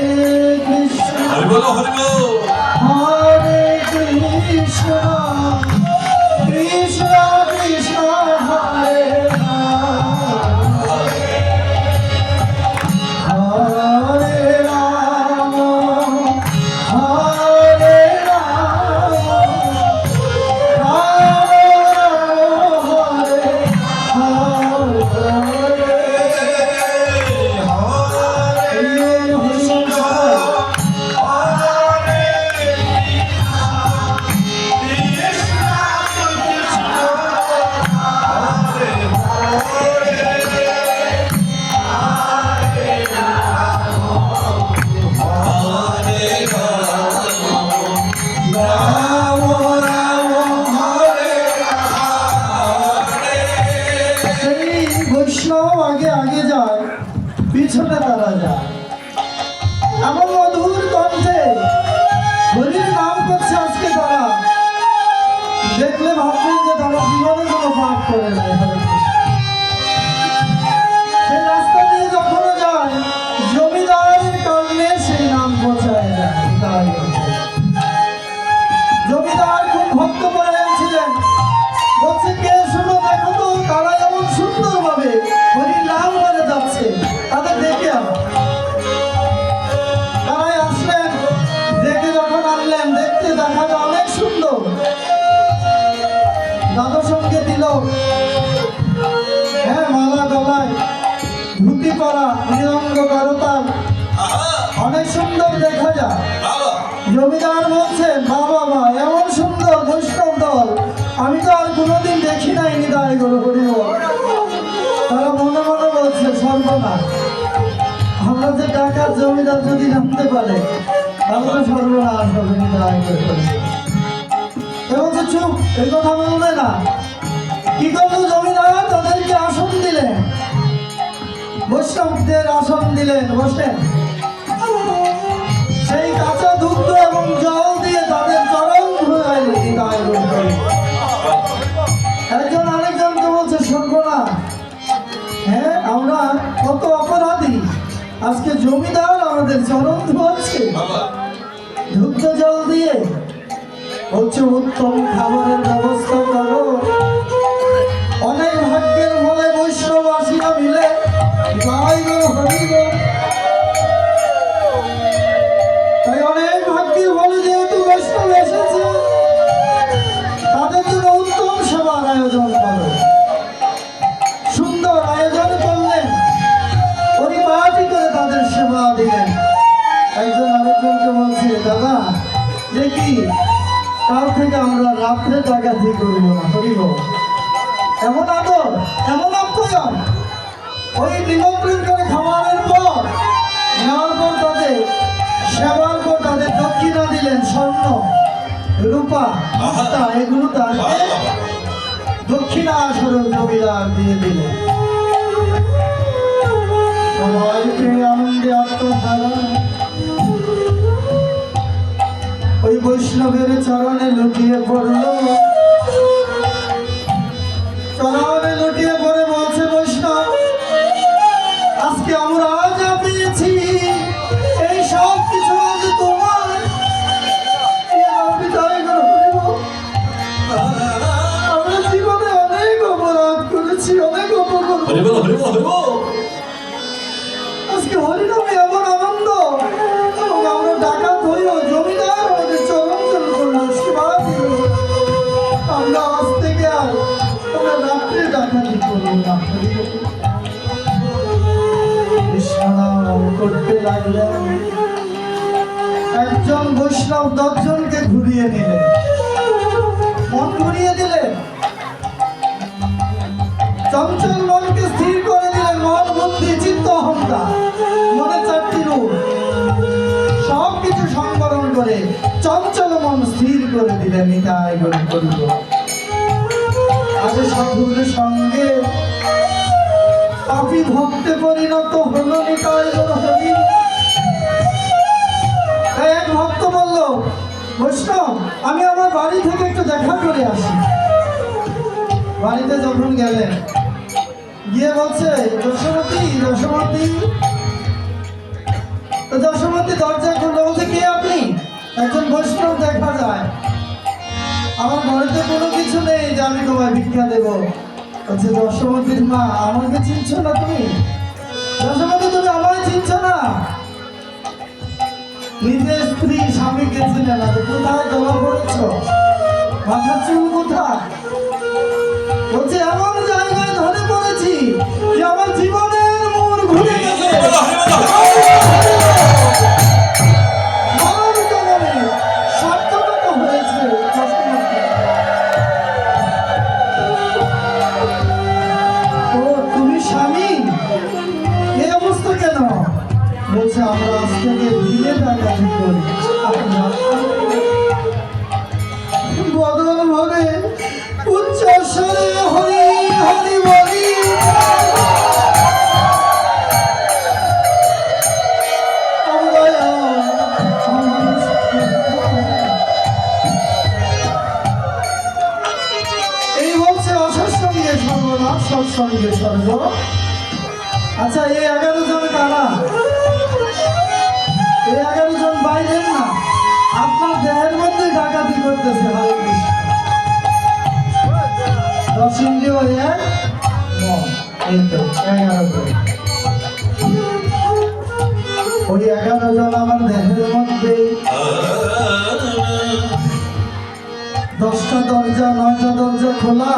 কৃষ্ণ হরি বল, হরি বল। হরে কৃষ্ণ বৈষ্ণব আগে আগে যায়, পিছনে তারা যায়। এমন মধুর কণ্ঠে হরির নাম করছে আজকে তারা, দেখলে ভাবছেন যে তারা জীবনে কোনো পাপ করে নাই। হরে কৃষ্ণ। সেই রাস্তা দিয়ে যখন যায়, জমিদারের কারণে সেই নাম পৌঁছায় যায়। তাই জমিদার খুব ভক্ত পরায়ণ ছিলেন, বলছে কে শুনো দেখো তো তারা এমন সুন্দর ভাবে হরির নাম করে যাচ্ছে, তাদের দেখে আনো। তারাই আসলেন, দেখে যখন আনলেন, দেখতে দেখা যায় অনেক সুন্দর। দাদা সঙ্গে দিল, হ্যাঁ মালা গলায়, ধুতি পরা, মৃদঙ্গ করতাল, অনেক সুন্দর দেখা যায়। জমিদার বলছেন বাবা মা এমন সুন্দর বৈষ্ণব দল আমি তো আর কোনোদিন দেখি নাই, নিদায় গরু হরিব। তারা মনে মনে বলছে সর্বনাশ, আমরা যে টাকার জমিদার যদি জানতে পারে তাহলে তো সর্বনাশ হবে। নিদায় করে বলছে চুপ, এই কথা বলবে না। কি করলো জমিদার? তাদেরকে আসন দিলেন, বৈষ্ণবদের আসন দিলেন, বসেন। সেই কাঁচা দুগ্ধ এবং জল দিয়ে তাদের চরণ ধুলাইল। একজন আরেকজনকে বলছে সর্বনাশ, হ্যাঁ আমরা কত অপরাধী, আজকে জমিদার আমাদের চরণ ধোয়াচ্ছে দুগ্ধ জল দিয়ে। বলছে উত্তম খাবারের ব্যবস্থা করো। অনেক ভাগ্যের ফলে বৈষ্ণব আসিয়া মিলে গাই গো হরিব। তাই অনেক ভাগ্যের ফলে যেহেতু বৈষ্ণব এসেছে, তাদের জন্য উত্তম সেবার আয়োজন করো। সুন্দর আয়োজন করলেন, পরিপাটি করে তাদের সেবা দিলেন। একজন আরেকজনকে বলছে দাদা দেখি কাল থেকে আমরা রাত্রে ডাকাতি করব না, করিব। এমন আদর, এমন আপ্যায়ন। ওই নিমন্ত্রণ করে খাবারের পর নেওয়ার পর তাদের সেবার পর তাদের দক্ষিণা দিলেন, স্বর্ণ রূপা মুক্তা, এগুলো তাকে দক্ষিণা স্বরূপ জমিদার দিয়ে দিলেন। সবাইকে আনন্দে আত্মধারা ওই বৈষ্ণবের চরণে লুটিয়ে পড়ল। চরণে লুটিয়ে পড়ে বলছে বৈষ্ণব আজকে আমরা যা পেয়েছি এই সব কিছু আজ তোমার। আমরা জীবনে অনেক অপরাধ করেছি, অনেক অপরাধ। আজকে হরিনামে এমন আনন্দ, এবং আমরা ডাকাত হইও জমিদার আমাদের চরণ করলো, সেবা দিল। আমরা আজ থেকে আর আমরা রাত্রে ডাকাতি করবো না। কৃষ্ণনাম করতে লাগলেন। একজন বৈষ্ণব 10 জনকে ঘুরিয়ে নিলেন, মন ঘুরিয়ে দিলেন, চঞ্চল মনকে স্থির করে দিলেন। মন বুদ্ধি চিত্ত অহংকার, মনে 4টি রূপ, সব কিছু সংবরণ করে চঞ্চল মন স্থির করে দিলেন। নিতাই গৌর করিব। আজ সাধুর সঙ্গে পাপী ভক্তে পরিণত হলো। নিতাই গৌর হরি। এক ভক্ত বলল বৈষ্ণব আমি আমার বাড়ি থেকে একটু দেখা করে আসি। বাড়িতে যখন গেলেন, গিয়ে বলছে যশোমতী, যশোমতী। তো যশোমতী দরজা খুললো, বলছে কে আপনি? একজন বৈষ্ণব দেখা যায়, আমার ঘরেতে কোনো কিছু নেই যে আমি তোমায় ভিক্ষা দেব। বলছে যশোমতীর মা আমাকে চিনছো না তুমি? যশোমতী তুমি আমায় চিনছো না? নিজের স্ত্রী স্বামীকে চিনে না, তো কোথায় জমা পড়েছ? মাথার চুল কোথায়? বলছে এমন জায়গায় ধরে পড়েছি যে আমার জীবনের মোড় ঘুরে গেছে। সার্থকতা হয়েছে। ও তুমি স্বামী, এই অবস্থা কেন? বলছে আমরা আজ থেকে দিলে ডাকাতি করি। বদল ভরে উচ্চ স্বরে হরি হরি বলি। সঙ্গে স্বর্গ। আচ্ছা, এই 11 জন কারা? এই 11 জন বাইরের না, আপনার দেহের মধ্যে ডাকাতি করতেছে। হরে কৃষ্ণ। 10 ইন্দ্রিয় এক মন, এই তো 11 জন। ওই 11 জন আমার দেহের মধ্যে 10টা দরজা 9টা দরজা খোলা।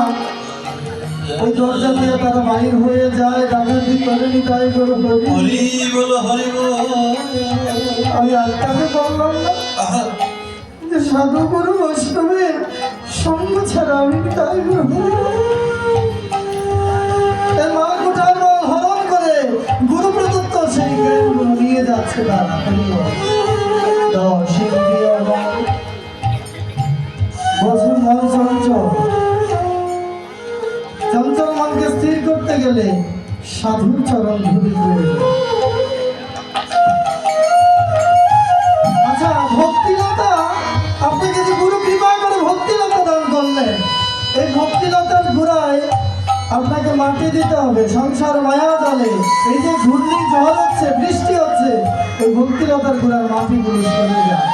ওই দরজা দিয়ে তারা বাহির হয়ে যায়, ডাকাতি করে নিতাই করে হরি বল হরি বল। আমি আজকালে বললাম না যে সাধু গুরু বৈষ্ণবের সঙ্গ ছাড়া আমি তাই মা কোটার মন হরণ করে গুরু প্রদত্ত সেই জ্ঞানগুলো নিয়ে যাচ্ছে তারা। 10 ইন্দ্রিয় মন, বছর মন চঞ্চল। চঞ্চল মনকে স্থির করতে গেলে সাধুর চরণ ধরে প্রয়োজন। আচ্ছা, ভক্তিলতা, আপনাকে যে গুরু কৃপা করে ভক্তিলতা দান করলেন, এই ভক্তিলতার গোড়ায় আপনাকে মাটি দিতে হবে। সংসার মায়া জালে এই যে ঘূর্ণি ঝড় হচ্ছে, বৃষ্টি হচ্ছে, ওই ভক্তিলতার গোড়ায় মাটিগুলো সরে যায়,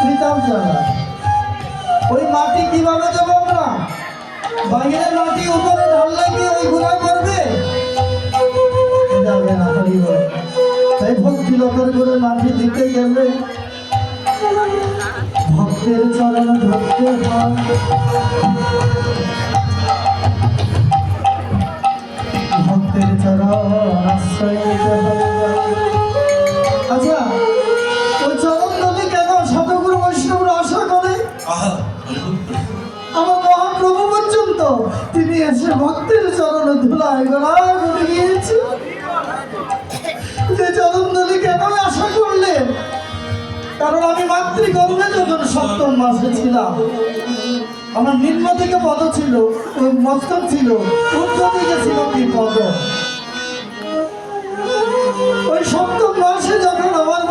কৃতাব জায়গা। ওই মাটি কিভাবে দেবো আমরা? বাইরের মাটি উপরে ঢাললে কি ওই গুণা করবে? যাবে না। তাই ভক্তিলতার করে মাটি দিতে গেলে ভক্তের চরণ ধরতে হয়। ভক্তের চরণ আশ্রয় নিতে হবে। আচ্ছা, ওই চরণ ধরে কেন সাধুগুরু বৈষ্ণবরা আশা করে? আমার মহাপ্রভু পর্যন্ত তিনি এসে ভক্তের চরণ ধুলায় গড়া করে গিয়েছে। যে চরণ ধুলি কেন আশা করলেন? কারণ আমি মাতৃগর্ভে যখন 7ম মাসে ছিলাম, আমার নিম্ন দিকে পদ ছিল, ওই মস্তক ছিল, ঊর্ধ্ব দিকে ছিল কি পদ। ওই 7ম মাসে যখন আমার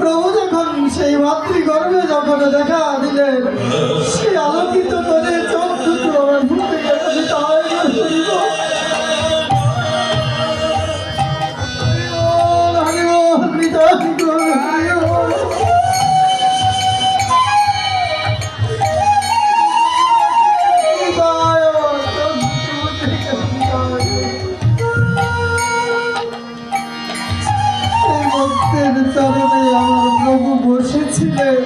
প্রভু যখন সেই মাতৃগর্ভে যখন দেখা দিলেন, সেই আলোকিত করে চোখ দুটো আমার ফুটে গেছে। চরণে আমার প্রভু বসেছিলেন।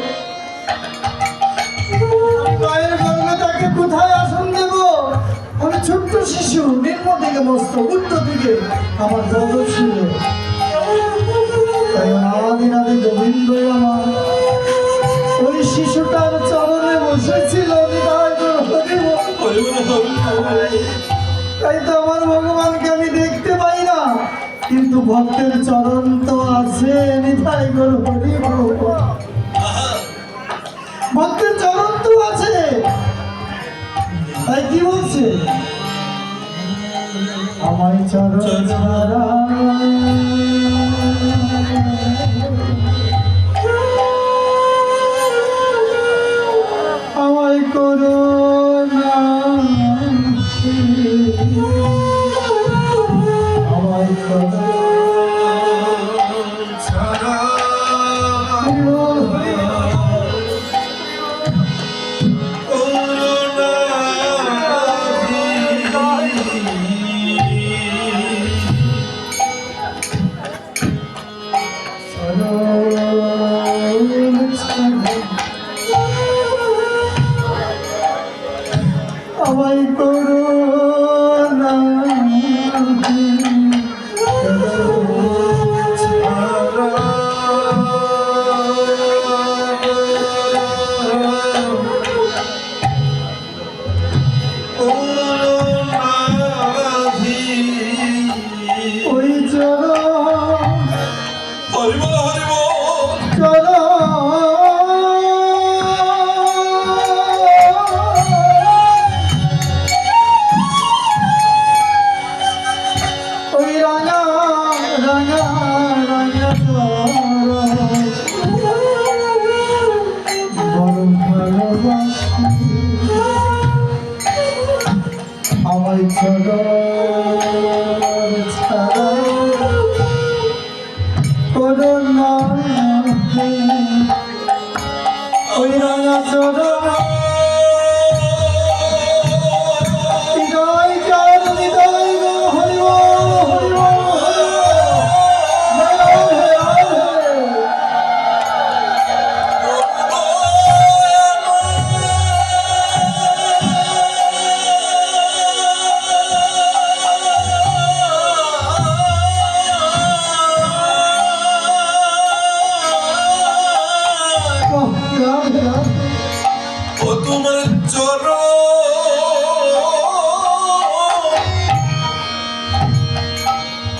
মায়ের গর্ভে তাকে কোথায় আসন দেব? আমি ছোট্ট শিশু, নিম্ন দিকে মস্তক, উত্তর দিকে আমার জগ ছিল। তাই আদিনাদি গোবিন্দ আমার ওই শিশুটার চরণে বসেছিল। তাই তো আমার ভগবানকে আমি দেখতে পাই না, কিন্তু ভক্তের চরণ তো আছে। নিতাই গৌর হরি বল। ভক্তের চরণ তো আছে। তাই কি বলছে? আমায় চরণ ছাড়া আমায় করো না, আমায় করো আমায় করো না। চরণ ছাড়া করুণা ওই রাঙা চরণ হৃদয় চার হৃদয় গো হরি বল হরি বল হরি বল ও তোমার চরণ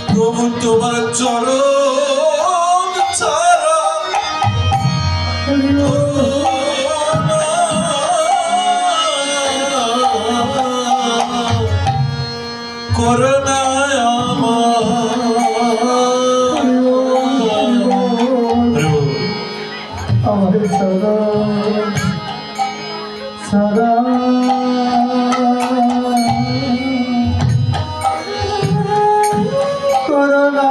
প্রভু তোমার চরণ ছাড়া করুণা আমার চরণ ছাড়া করুণা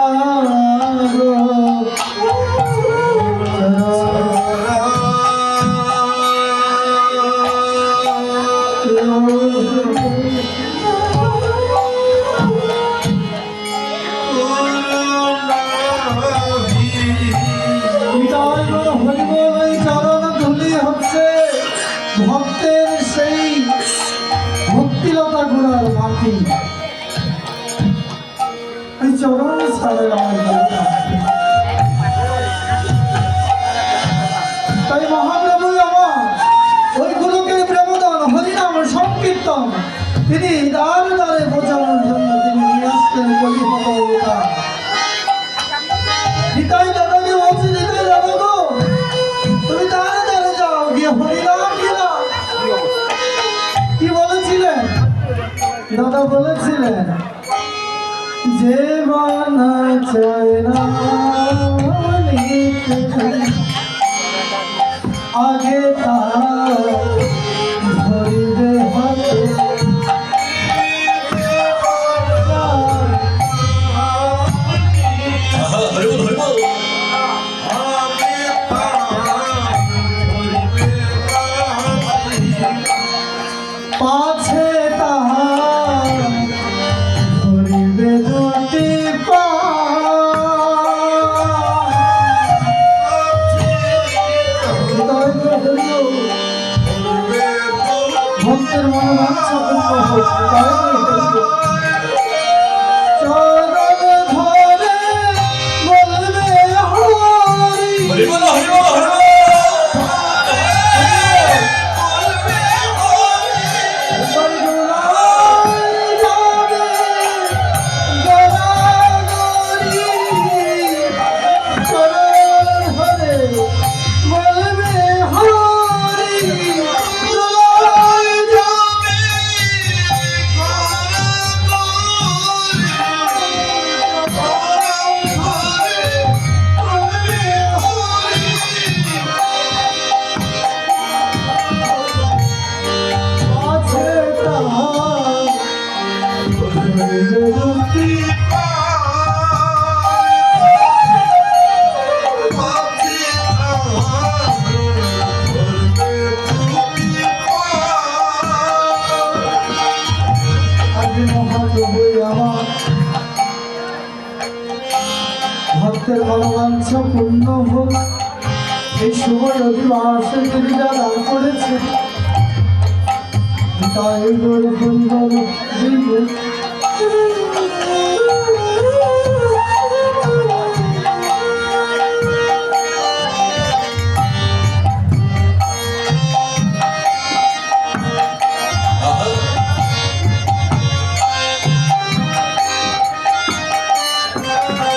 গো ভক্তের সেই ভক্তিলতা গুণার মাটি এই চরণ ছাড়ে আমার তাই মহাপ্রভু আমার ওই গুরুকে প্রেমদান হরিনাম সংকীর্তন তিনি দ্বারে দ্বারে বোঝানোর জন্য তিনি নিয়ে আসতেন বলি ভগবতা নিতাই দাদাকে বলছি নিতাই দাদা গো তুমি দ্বারে দ্বারে যাও গিয়ে হরিনাম কি বলেছিলেন দাদা বলেছিলেন যে বানা চায় না আগে তার ধরিবে হাতে পাছে তাহার ধরিবে দুটি পা ভক্তের মনোবাঞ্ছা পূর্ণ হোক চরণ ধরে বলবে হরি ভক্তের মনোবাঞ্ছা পূর্ণ হোক এই শুভ অধিবাসে তিনি যা দান করেছে তাই গৌর পরিবার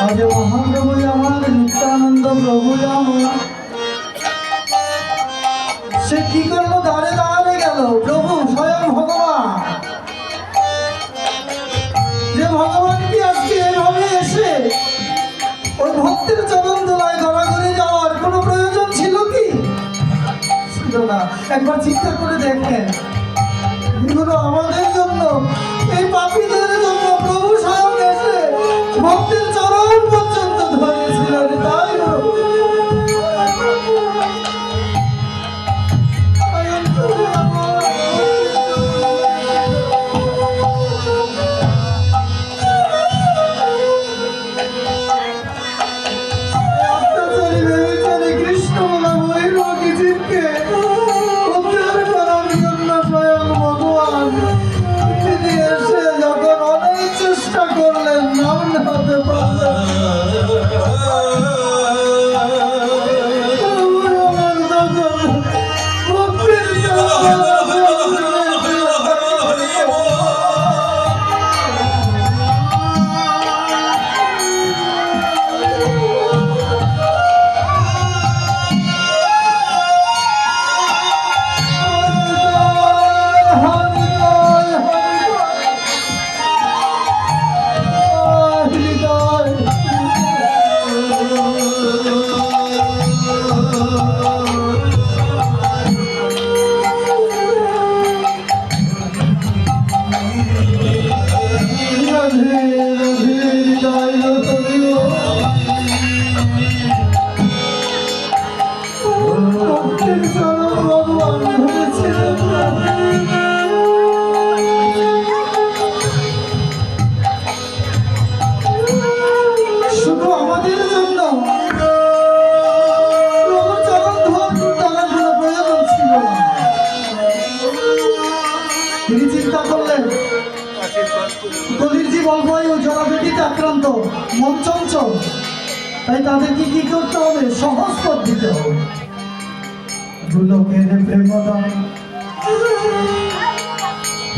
আজ মহাপ্রভু আমার নিত্যানন্দ প্রভু আমার সে কি করলো দাঁড়ে দাঁড়াবে গেল প্রভু স্বয়ং ভগবান যে ভগবান কি আজকে এভাবে এসে ওই ভক্তের চরণ দোলায় গড়াগড়ি যাওয়ার কোনো প্রয়োজন ছিল কি ছিল না একবার চিন্তা করে দেখেন এগুলো আমাদের জন্য এই পাপীদের জন্য প্রভু স্বয়ং এসে ভক্তের চরণ পর্যন্ত ধরেছিলেন। তাই অত্যাচারী ব্যভিচারী কৃষ্ণ বলা ওই রোগী জীবকে উদ্ধার করার জন্য স্বয়ং ভগবান তিনি এসে যখন অনেক চেষ্টা করলেন নাম হতে পারলেন শুধু আমাদের জন্য প্রভুর চরণ ধরে টানার কোনো প্রয়োজন ছিল না। তিনি চিন্তা করলেন কলির জীব অল্পয়ু জরাবেদিতে আক্রান্ত মন চঞ্চল, তাই তাদেরকে কি করতে হবে? সহজ পথ দিতে হবে। গোলকের প্রেমদান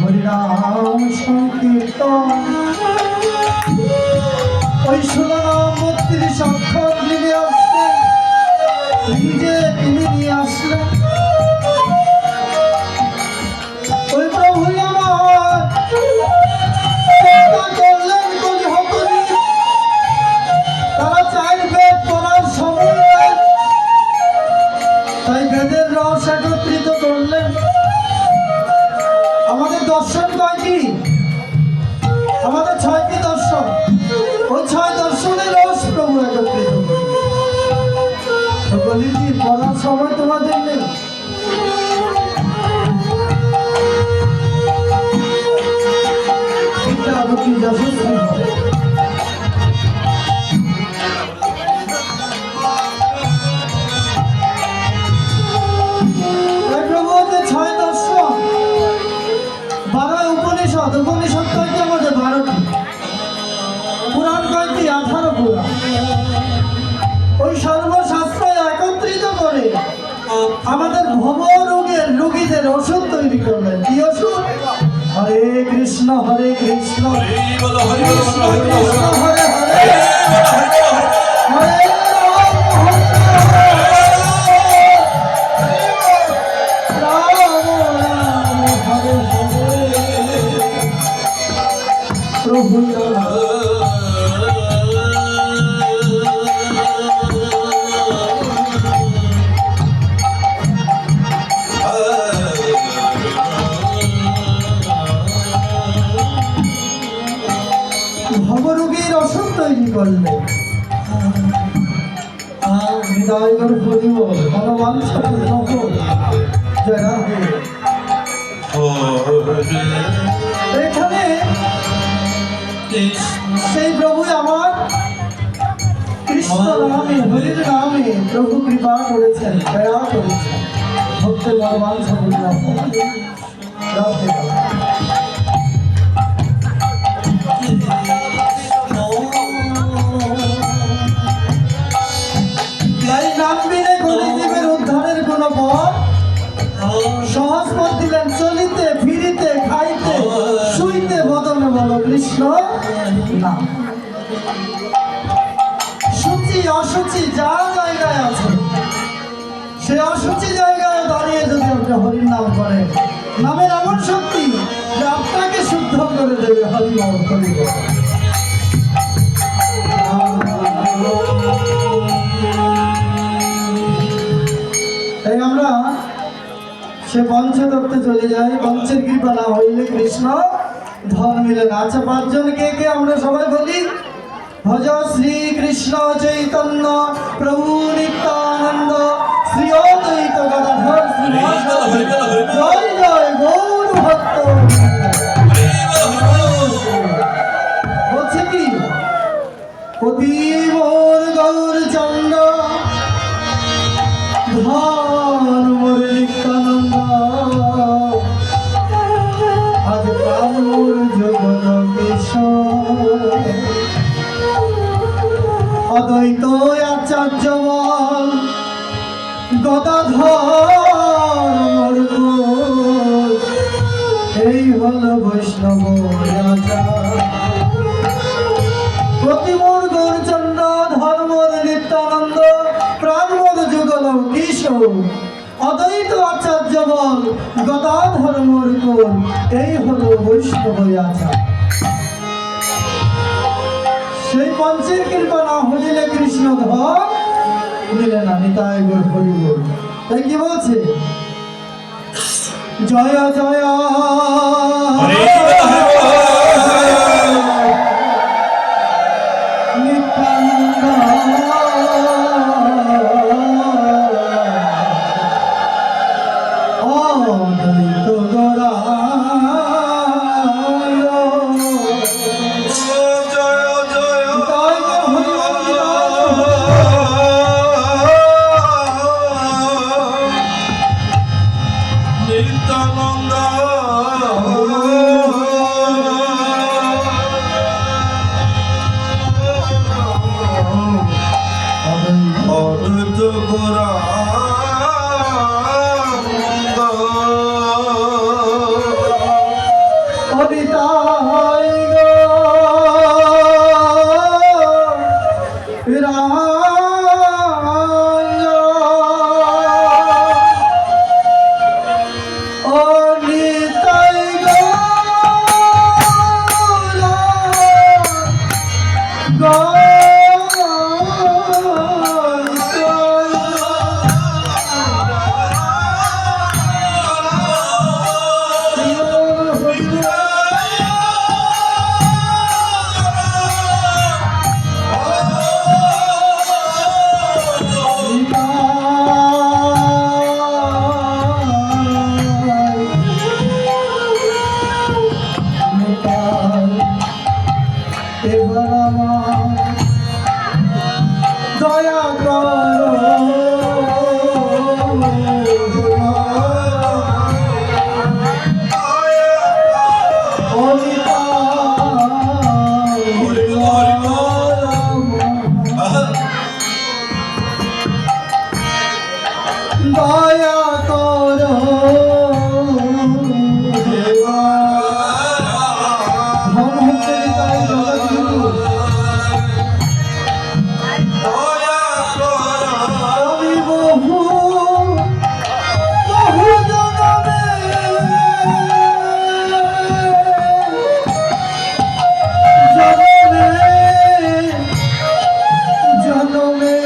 হরিনাম সংকীর্তন ওই 16 অক্ষর নিয়ে আসলেন, নিজে তিনি নিয়ে আসলেন। ওই প্রভুই আমার চিন্তা করলেন কলি হতনি, তারা 4 বেদ পড়ার সময় নেই, তাই বেদের রস একত্রিত করলেন। আমাদের দর্শন কয়টি? আমাদের 6টি দর্শন। ওই 6 দর্শনের রস প্রভু একত্রিত করলেন। পড়ার সময় তোমাদের নেই। এটা আরো কি যশস্বী হবে। প্রভুদের 6 দর্শন, 12 উপনিষদ। উপনিষদ কয়টি? আমাদের 12টি। পুরাণ কয়টি? 18 পুরাণ। ওই সর্বশাস্ত্র একত্রিত করে আমাদের ভব রোগীদের ওষুধ তৈরি করলেন। কি ওষুধ? হরে কৃষ্ণ হরে কৃষ্ণ কৃষ্ণ কৃষ্ণ হরে হরে হরে প্রভু ভবরোগীর ওষুধ তৈরি করলেন। হৃদয় করে বলিব মনোবাঞ্ছা জয় রাধে। এখানে সেই প্রভু আমার কৃষ্ণ নামে হরির নামে প্রভু কৃপা করেছেন, দয়া করেছেন। ভক্তের মনোবাঞ্ছা বললাম রাধে। নাম বিনে গরিবের উদ্ধারের কোন পথ সহজ পথ দিলেন। চলিতে ফিরিতে খাইতে শুইতে বদনে বলো কৃষ্ণ নাম। সূচি অসুচি যা জায়গায় আছে, সে অসুচি জায়গায় দাঁড়িয়ে যদি আপনি হরির নাম করেন, নামের এমন শক্তি যে আপনাকে শুদ্ধ করে দেবে। হরি বল হরি বল। তাই আমরা সে পঞ্চতত্ত্বে চলে যাই। পঞ্চের কৃপা না হইলে কৃষ্ণ ধন মিলে না। আচ্ছা, পাঁচজন কে কে আমরা সবাই বলি? ভজ শ্রী কৃষ্ণ চৈতন্য প্রভু নিত্যানন্দ শ্রী অদ্বৈত গদাধর শ্রীবাসাদি জয় জয় গৌর ভক্ত। বলছে কি, অতি মোর গৌর চন্দ্র ধন মোর নিত্যানন্দ, আজ প্রাণ মোর জগন কেশর, অদ্বৈত আচার্য বল গদাধর, এই হল বৈষ্ণব রাজা। প্রতিমোর গৌরচন্দ্র ধর্মর নিত্যানন্দ প্রাণমোর যুগল কিশোর, অদ্বৈত আচার্য বল গদাধর মোর কোল, এই হল বৈষ্ণব রাজা। সেই পঞ্চের কৃপা না হইলে কৃষ্ণ ধর মিলে না। নিতাই গৌর হরি বল। তাই কি বলছে? জয় জয় নিত্যানন্দ, অদ্বৈত গৌরাঙ্গ, নিত্যানন্দ অদ্বৈত গৌরাঙ্গ, অদিতাই দয়া করো ধন হচ্ছে তাই জগৎগুরু, আমি বহু বহু জনমে জনমে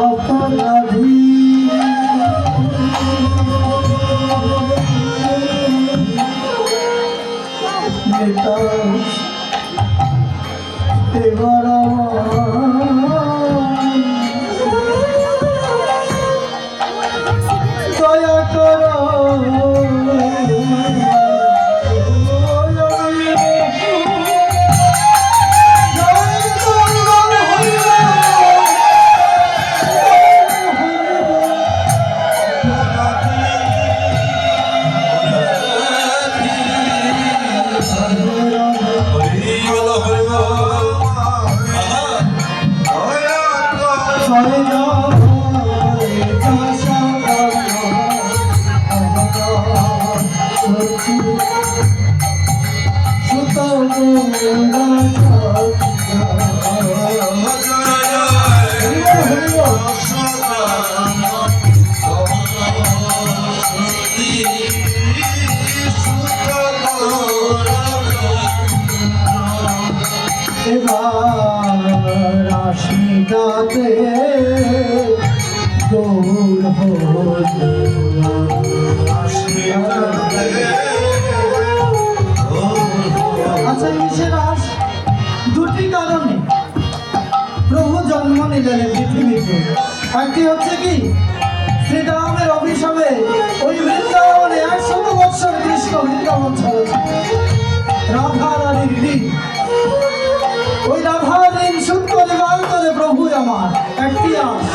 অপরাধী নেতা এবার দয়া করো, এবার রাশি গাতে আচ্ছা কিসের আস? দুটি কারণে প্রভু জন্ম নিলেন এই পৃথিবীতে। একটি হচ্ছে কি, শ্রীরামের অভিশাপে ওই বৃন্দাবনে 100 বৎসর কৃষ্ণ বৃন্দাবন ছেড়েছে। রাধা রানীর ঋণ, ওই রাধার ঋণ শোধ করিবার করে প্রভু আমার একটি আস।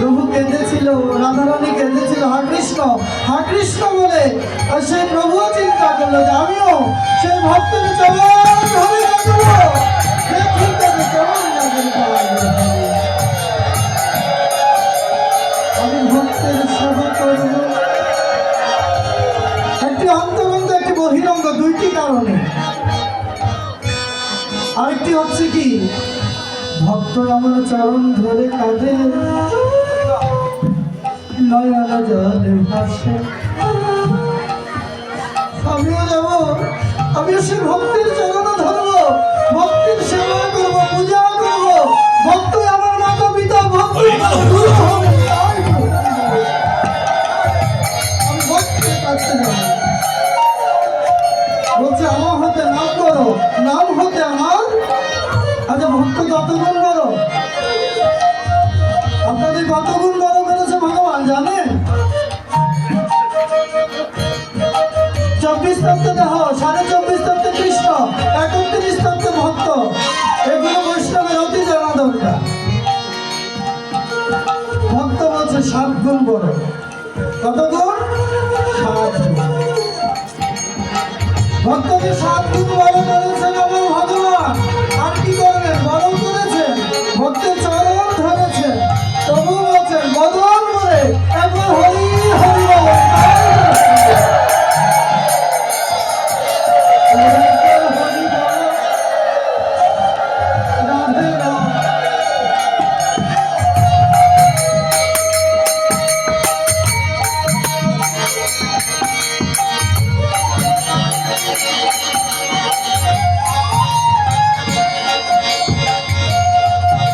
প্রভু কেঁদেছিল, রাধারানী কেঁদেছিল, হা কৃষ্ণ বলে। আর সেই প্রভু চিন্তা করলো যে আমিও সেই ভক্তের চরণ ধরে কাঁদবো। সে ঠিক আছে, চরণ না ধরে কাঁদবো। আমি ভক্তের সেবা করব। একটি অন্তরঙ্গ, একটি বহিরঙ্গ, দুইটি কারণে। আরেকটি হচ্ছে কি, ভক্ত আমার চরণ ধরে কাঁদে, নয়না জলে ভাসে। আমিও যাব, আমিও সে ভক্তের চরণ ধরবো, ভক্তের সেবা করব, পূজা করব। ভক্ত আমার মাতা পিতা, ভক্ত আমি ভক্তের কাছে যাব। বলছে আমার হতে নাম করো, নাম হতে আমার। আচ্ছা ভক্ত কত গুণ বড়? আপনাদের কত গুণ বড় করেছে ভগবান জানেন? 24 তত্ত্বে দেহ, 24.5 তত্ত্বে কৃষ্ণ, 31 তত্ত্বে ভক্ত। এগুলো বৈষ্ণবের অতি জানা দরকার। ভক্ত বলছে 7 গুণ বড়। কত গুণ? 7 গুণ। ভক্তকে 7 গুণ বড় করেছেন আমার ভগবান। আর কি করবেন? বড় করেছেন, ভক্তের চরণ ধরেছেন। তবু বলছেন বদন বলে একবার হরি হরি বলে। রাধে রাম।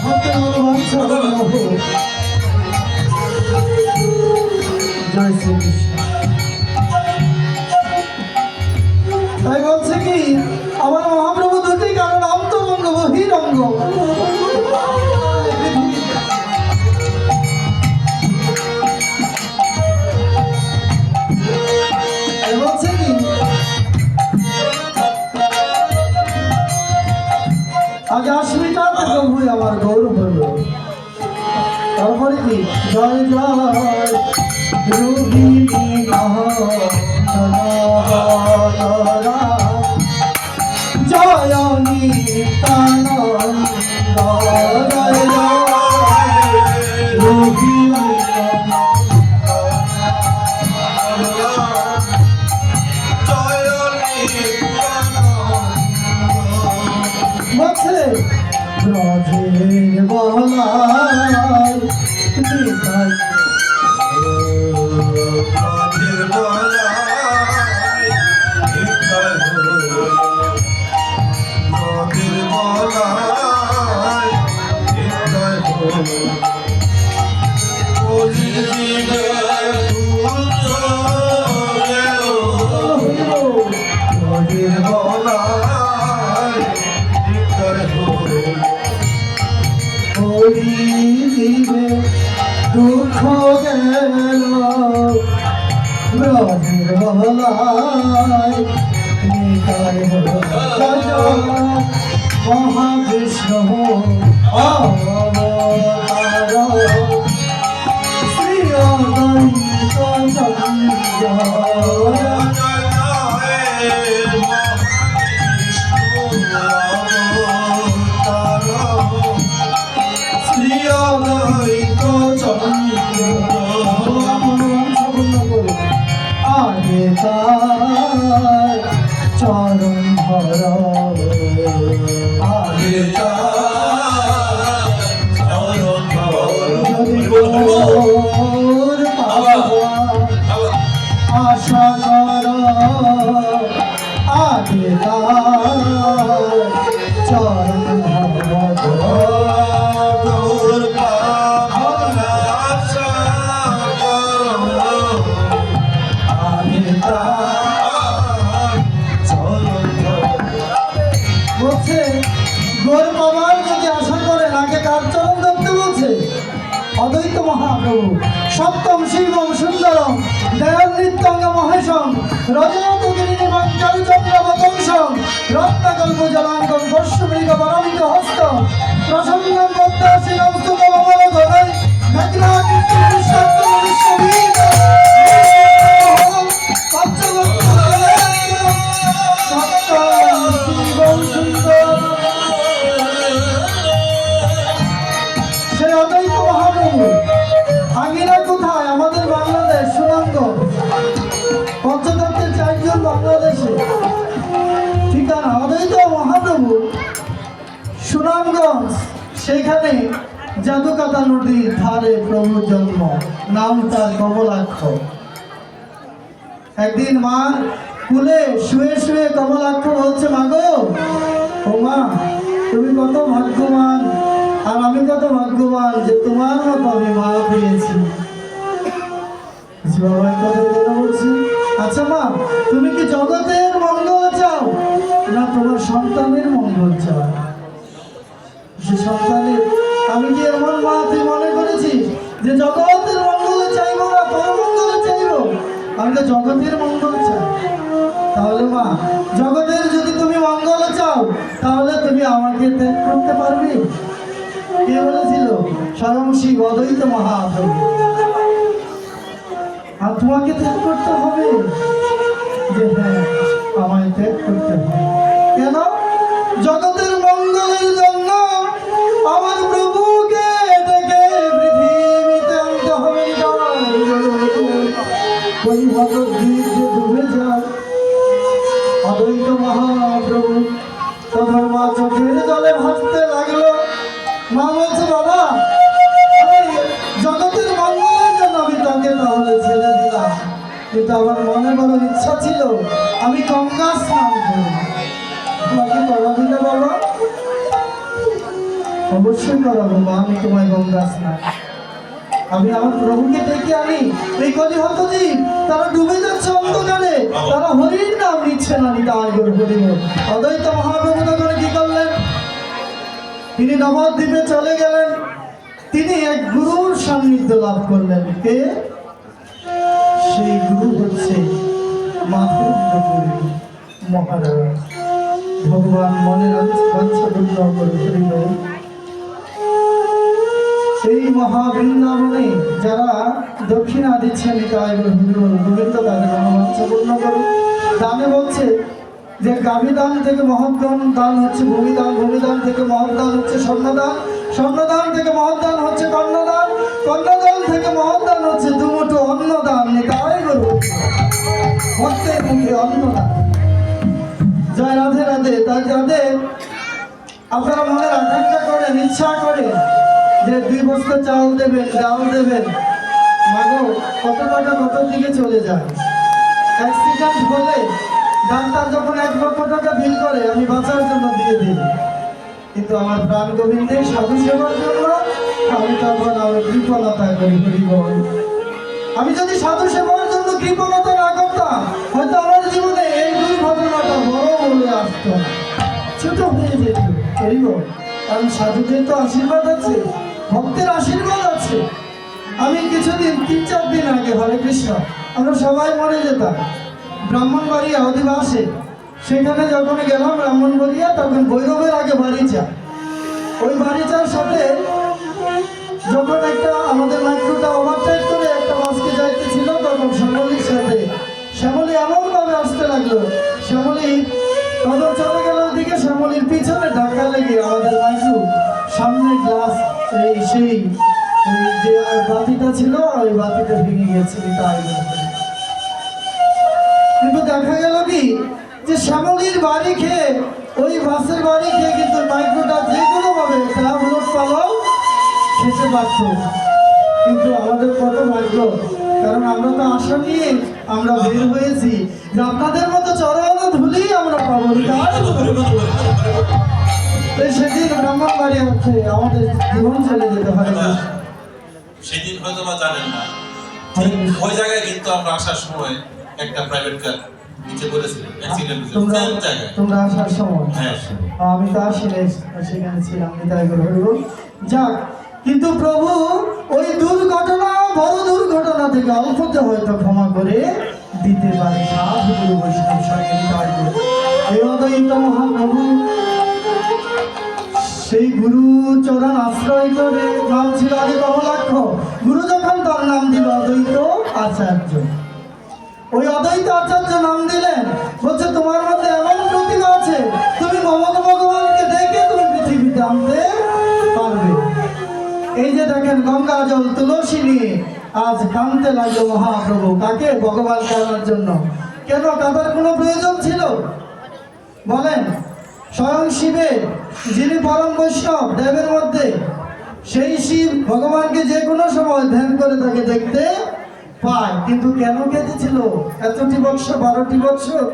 ভক্তের ভগবান চরণ হোক। জয় শ্রীকৃষ্ণ। তাই বলছে কি, আমার মহাপ্রভু দুটি কারণ, অন্তরঙ্গ বহিরঙ্গ। বলছে কি, আগে 80টাতে প্রভু আমার গৌরব হলো। তারপরে কি, জয় জয় রোহিণী মহানরা, জয় নিত্যানন্দ, জয় জয় রোহিণী। বলছে ব্রজের বলাই নিতাই, দুঃখ গেল ব্রজের বলাই নিতাই হল। মহাবিষ্ণু অবতার শ্রী অদ্বৈত চন্দ্র। আগে তার চরণ ধর, আগে তার চরণ ধর। অদ্বৈত মহাপ্রভু। সপ্তম শিবম সুন্দরম দয়াল নিত্যঙ্গ মহেশম রজতগিরিণী মঞ্জল চন্দ্রবতংসম রত্নকল্প জলাঙ্গম বর্ষমৃগ বরমিত হস্ত প্রসন্নম পদ্মাসীনম স্তুতম অমল গদাই মেঘনাকৃতি বিশ্বত্তম বিশ্ববীর সপ্তম শিবম সুন্দরম। সেই অদ্বৈত মহাপ্রভু আঙিনা কোথায়? আমাদের বাংলাদেশ সুনামগঞ্জ। পঞ্চতত্ত্বের 4 জন বাংলাদেশে ঠিকানা অদ্বৈত মহাপ্রভু সুনামগঞ্জ। সেখানে জাদুকাতা নদীর ধারে প্রভুর জন্ম, নাম তার কমলাক্ষ। একদিন মার কুলে শুয়ে শুয়ে কমলাক্ষ বলছে, মা গো, ও মা, তুমি কত ভাগ্যবান আর আমি কত ভাগ্যবান যে তোমার মতো আমি মা পেয়েছি। বাবা কথা বলছি, আচ্ছা মা, তুমি কি জগতের মঙ্গল চাও না তোমার সন্তানের মঙ্গল চাও? যে সন্তানের, আমি কি এমন মা তুই মনে করেছিস যে জগতের মঙ্গল চাইবো না তোর মঙ্গল চাইবো? আমি তো জগতের মঙ্গল চাই। তাহলে মা, জগতের যদি তুমি মঙ্গল চাও তাহলে তুমি আমাকে ত্যাগ করতে পারবে? কে বলেছিল? স্বয়ং শিব অদ্বৈত মহাপ্রভু। আর তোমাকে ত্যাগ করতে হবে? যে হ্যাঁ, আমায় ত্যাগ করতে হবে। কেন? জগতের মঙ্গলের জন্য আমার প্রভুকে ডেকে পৃথিবীতে আনতে হবে। ওই ভগবদ্গীত যে ডুবে যায় অদ্বৈত মহাপ্রভু, তখন মা চোখের জলে ভাসতে লাগলো। মা বলছে, বাবা, জগতের মঙ্গলের জন্য আমি তাকে তাহলে ছেড়ে দিলাম, কিন্তু আমার মনে বড় ইচ্ছা ছিল আমি গঙ্গা স্নান করব। তোমাকে করাবি না বাবা? অবশ্যই করাবো মা, আমি তোমায় গঙ্গা স্নান। আমি আমার প্রভুকে ডেকে আনি। এই কলি হতো জীব, তারা ডুবে যাচ্ছে অন্ধকারে, তারা হরির নাম নিচ্ছে না, নিতাই গৌর হরি বল। অদ্বৈত মহাপ্রভু তখন কি করলেন? তিনি নবদ্বীপে চলে গেলেন। তিনি এক গুরুর সান্নিধ্য লাভ করলেন। কে? সেই গুরু হচ্ছে মাধবপুরী মহারাজ। ভগবান মনের বাঞ্ছা পূর্ণ করে ফেলিল। সেই মহাবৃন্দাবনে যারা দক্ষিণা দিচ্ছেন, নিতাই গৌর হরি বল, গোবিন্দ তাদের মনোবাঞ্ছা পূর্ণ করুন। দানে বলছে যে গাভীদান থেকে মহৎদান দান হচ্ছে ভূমিদান, ভূমিদান থেকে মহৎদান হচ্ছে স্বর্ণদান, স্বর্ণদান থেকে মহৎদান হচ্ছে কন্যাদান, কন্যাদান থেকে মহৎদান হচ্ছে দুমুঠো অন্নদান। নিতাই গৌর ভক্তের মুখে অন্নদান। জয় রাধে রাধে। তাই যাদের আপনারা মনের আকাঙ্ক্ষা করেন, ইচ্ছা করে যে 2 বস্তা চাল দেবেন, ডাল দেবেন, মাগো কত টাকা কত দিকে চলে যায়। অ্যাক্সিডেন্ট হলে ডাক্তার যখন 1 লক্ষ টাকা বিল করে, আমি বাঁচার জন্য দিয়ে দিই, কিন্তু আমার প্রাণ গোবিন্দের সাধু সেবার জন্য আমি তখন আমার কৃপণতা করি। আমি যদি সাধু সেবার জন্য কৃপণতা না করতাম, হয়তো আমার জীবনে এই দুর্ঘটনাটা বড় বলে আসতো না, ছোট হয়ে যেত। কারণ সাধুদের তো আশীর্বাদ আছে, ভক্তের আশীর্বাদ আছে। আমি কিছুদিন 3-4 দিন আগে, হরে কৃষ্ণ, আমরা সবাই মরে যেতাম ব্রাহ্মণবাড়িয়া অধিবাসে। সেখানে যখন গেলাম ব্রাহ্মণবাড়িয়া, তখন ভৈরবের আগে বাড়িচা। ওই বাড়িচার সাথে যখন একটা আমাদের মাইক্রোটা ওভারটেক করে একটা বাসকে যাইতেছিল, তখন শ্যামলির সাথে শ্যামলি এমনভাবে আসতে লাগলো, শ্যামলি কদর চলে গেল ওদিকে, শ্যামলির পিছনে ধাক্কা লেগে আমাদের মাইক্রো সামনে গ্লাস সেই যে বাতিটা ছিল ওই বাতিটা ভেঙে গেছে। তাই কিন্তু দেখা গেল কি যে শ্যামলির বাড়ি খেয়ে, ওই বাসের বাড়ি খেয়ে কিন্তু মাইক্রোটা যে কোনো ভাবে উলট পালট খেতে পারত। কিন্তু আমাদের কত ভাগ্য, কারণ আমরা তো আশা নিয়ে আমরা বের হয়েছি যে আপনাদের মতো চরণ ধুলি আমরা পাবো। সেদিন ব্রাহ্মণবাড়ি হচ্ছে আমাদের জীবন চলে যেতে পারে। সেদিন হয়তো বা জানেন না, ওই জায়গায় কিন্তু আমরা আসার সময় একটা প্রাইভেট কার নিচে পড়েছিলেন, অ্যাক্সিডেন্ট হয়েছে সেম জায়গায়। তোমরা আসার সময়? হ্যাঁ, আমি তো আসলে সেখানে ছিলাম। নিতাই গৌর হরি বল। যাক, কিন্তু প্রভু ওই অল্পতে হয়তো ক্ষমা করে দিতে পারে। সাধু গুরু বৈষ্ণব সঙ্গে এই অদ্বৈত মহাপ্রভু সেই গুরু চরণ আশ্রয় করে, নাম ছিল আদি কমলাক্ষ। গুরু যখন তার নাম দিল অদ্বৈত আচার্য, ওই অদ্বৈত আচার্য নাম দিলেন, বলছে তোমার মধ্যে এমন প্রতিভা আছে, তুমি ভগবানকে দেখে তুমি পৃথিবীতে আনতে পারবে। এই যে দেখেন গঙ্গা জল তুলসী নিয়ে আজ কাঁদতে লাগলো মহাপ্রভু। কাকে? ভগবানকে আনার জন্য। কেন কাঁদার কোনো প্রয়োজন ছিল বলেন? স্বয়ং শিবের, যিনি পরম বৈষ্ণব দেবের মধ্যে, সেই শিব ভগবানকে যে কোনো সময় ধ্যান করে তাকে দেখতে পায়। কিন্তু কেন কেঁদেছিল এতটি বৎসর, 12টি বৎসর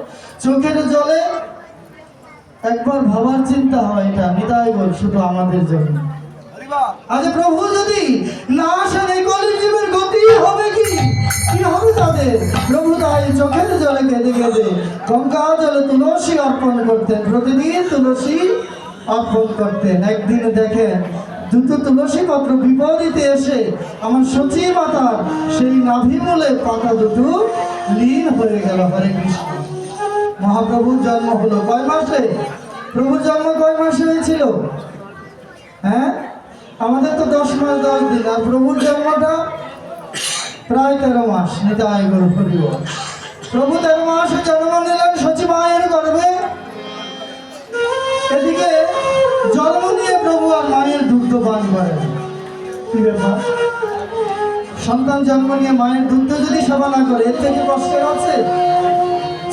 চোখের জলে? একবার ভাবার চিন্তা হয়, এটা নিতাই বল শুধু আমাদের জন্য। আজ প্রভু যদি না আসেন এই কলির জীবের গতি হবে কি হবে তাদের? প্রভু তাই চোখের জলে কেঁদে কেঁদে গঙ্গা জলে তুলসী অর্পণ করতেন, প্রতিদিন তুলসী অর্পণ করতেন। একদিন দেখেন দুটো তুলসী পত্র বিপরীতে এসে আমার সচী মাতার সেই নাভিমূলে পাতা দুটো লীন হয়ে গেল। হরে কৃষ্ণ। মহাপ্রভুর জন্ম হলো কয় মাসে? প্রভুর জন্ম কয় মাসে হয়েছিল? হ্যাঁ, আমাদের তো 10 মাস 10 দিন, আর প্রভুর জন্মটা প্রায় 13 মাস। নিতাই গৌর হরি বল। প্রভু 13 মাসে জন্ম নিলেন সচী মায়ের গর্ভে। এদিকে জন্ম নিয়ে প্রভু আর মায়ের দুগ্ধ পান করেন। কি ব্যাপার? সন্তান জন্ম নিয়ে মায়ের দুগ্ধ যদি সেবা না করে, এর থেকে কষ্টের আছে?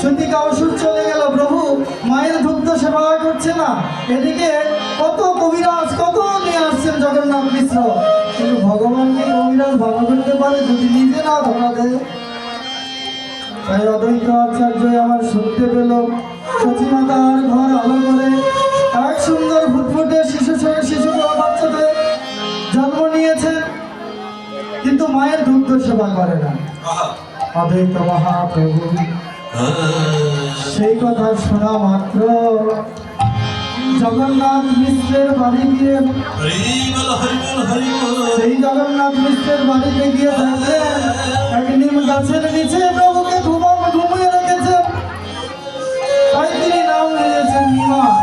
ছন্দিকা অসুর চলে গেল, প্রভু মায়ের দুগ্ধ সেবা করছে না। এদিকে কত কবিরাজ কত নিয়ে আসছেন জগন্নাথ মিশ্র, কিন্তু ভগবানকে কবিরাজ ভালো করতে পারে যদি নিজে না ধরা দেয়? তাই অদ্বৈত আচার্য আমার শুনতে পেল সচিমাতার ঘর আলো করে এক সুন্দর ফুটফুটে শিশু বাচ্চাদের জন্ম নিয়েছে, কিন্তু মায়ের দুগ্ধ সেবা করে না। অদ্বৈত মহাপ্রভু সেই কথা শোনা মাত্র জগন্নাথ মিশ্রের বাড়ি গিয়ে, সেই জগন্নাথ মিশ্রের বাড়িতে গিয়ে দেখলেন এক নিম গাছের নিচে প্রভুকে ঘুমিয়ে রেখেছেন। তাই তিনি নাম নিয়েছেন নিমাই।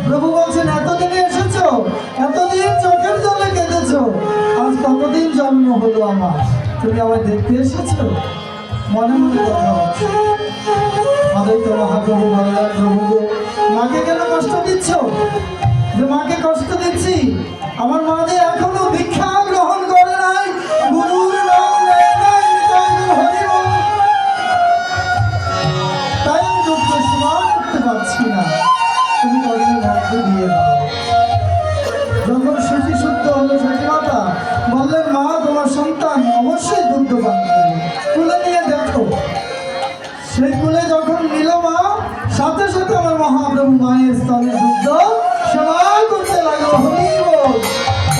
প্রভু বলছেন এতদিনে এসেছো, এতদিন চোখের জলে কেঁদেছো, আজ কতদিন জন্ম হলো আমার, তুমি আমায় দেখতে এসেছো? মনে মনে কথা হচ্ছে। অদ্বৈত মহাপ্রভু বললেন, প্রভু গো, মাকে কেন কষ্ট দিচ্ছ? যে মাকে কষ্ট দিচ্ছি, আমার মা যে এখনো ভিক্ষা গ্রহণ করে নাই, গুরুর নাম নেয় নাই, হরি বল। তাই আমি দুঃখ সমান করতে পারছি না, তুমি কদিনের মধ্যে দিয়ে দাও। যখন সুচি শুদ্ধ হলো সচী মাতা বললেন, মা তোমার সন্তান অবশ্যই দুগ্ধ পান করবে, তুলে নিয়ে দেখো। সেই কুলে যখন নিল মা, সাথে সাথে আমার মহাপ্রভু মায়ের স্তনে দুগ্ধ সেবা করতে লাগলো। হরি বল।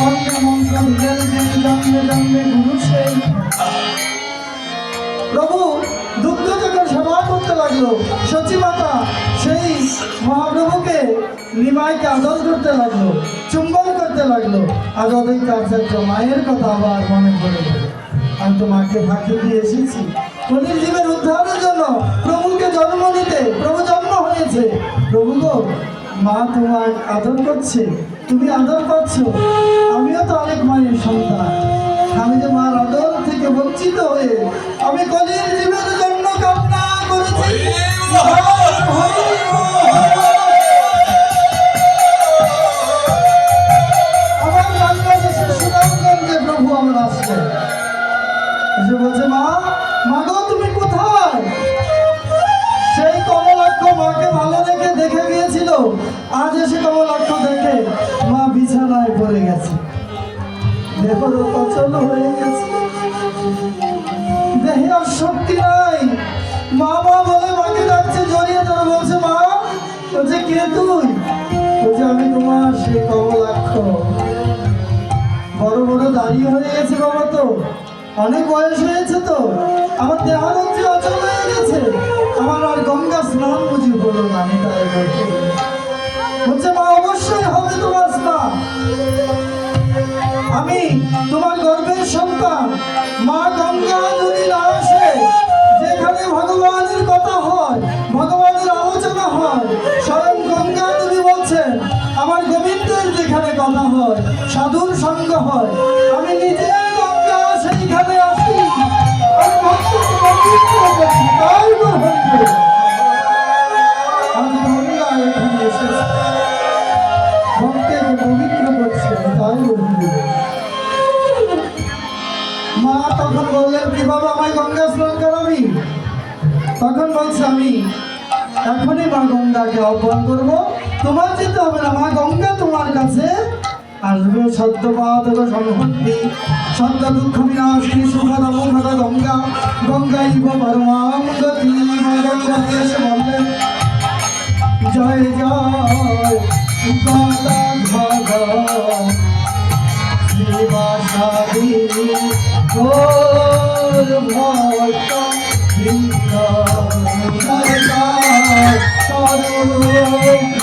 অন্য মন্ত্র দিলেন তিনি জন্মে জন্মে গুরু সেই। প্রভু দুগ্ধ যখন সেবা করতে লাগলো, সচী মাতা সেই মহাপ্রভুকে নিমাইকে আদর করতে লাগলো, চুম্বন করতে লাগলো। আজ অদ্বৈত আচার্য মায়ের কথা আবার মনে পড়ে গেল। আমি তো মাকে ফাঁকি দিয়ে এসেছি কলির জীবের উদ্ধারের জন্য, প্রভুকে জন্ম দিতে। প্রভু জন্ম হয়েছে। প্রভু গো, মা তোমার আদর করছে, তুমি আদর পাচ্ছ, আমিও তো অনেক মায়ের সন্তান। আমি যে মার আদর থেকে বঞ্চিত হয়ে আমি কলির জীবের জন্য কামনা করেছি। আমার বাংলাদেশের সুনামগঞ্জে প্রভু আমার আসছে, এসে বলছে, মা গো তুমি কোথায়? সেই কমলাক্ষ মাকে ভালো রেখে দেখে গিয়েছিল, আজ এসে কমলাক্ষ দেখে মা বিছানায় পড়ে গেছে, দেহর অচল হয়ে গেছে, দেহে আর শক্তি নাই। মা মা বলে মাকে ডাকছে, জড়িয়ে ধরে বলছে, মা। বলছে, কে তুই? বলছে, আমি তোমার সেই কমলাক্ষ। বড় বড় দাঁড়িয়ে হয়ে গেছে বাবা, তো অনেক বয়স হয়েছে, তো আমার দেহারঞ্জি অচল হয়ে গেছে, আমার আর গঙ্গা স্নান বুঝি হলো না। আমি তাই বলছে, মা অবশ্যই হবে তোমার স্নান, আমি তোমার গর্ভের সন্তান, মা গঙ্গা মা তখন বললেন কিভাবে আমায় গঙ্গা স্নান করাবি? তখন বলছে আমি এখনই মা গঙ্গাকে আহ্বান করবো, তোমার যেতে হবে না, মা গঙ্গা তোমার কাছে আসবে। সদ্যপাদ সংহতি সদ্য দুঃখ বিনাশিনী সুখদ মুখদ গঙ্গা গঙ্গাইব পরমাম গতি। মা গঙ্গা এসে বললেন জয় জয় গদাধর শ্রীবাসাদি গোর ভক্ত বৃন্দ জয় জয় সর্বদুঃখ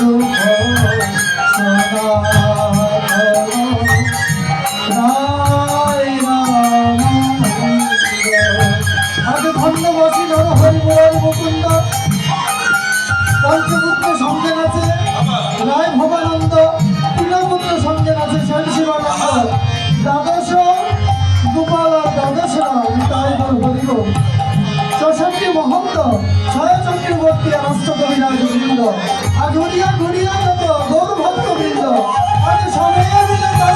আগে ধন্যবাসী নর হরিবর মুকুন্দ পঞ্চপুত্র সঙ্গে আছে রায় ভবানন্দ, তিলপুত্র সঙ্গে আছে স্বয়ং শিবানন্দ, দ্বাদশ গোপাল আর দ্বাদশ তাই হরিব 64 মহন্ত 6 চক্রবর্তী আর অষ্টকবিরাজ বৃন্দ আর ঘুরিয়া ঘুরিয়া যত গৌর ভক্ত বৃন্দ আরে সবাই মিলে একবার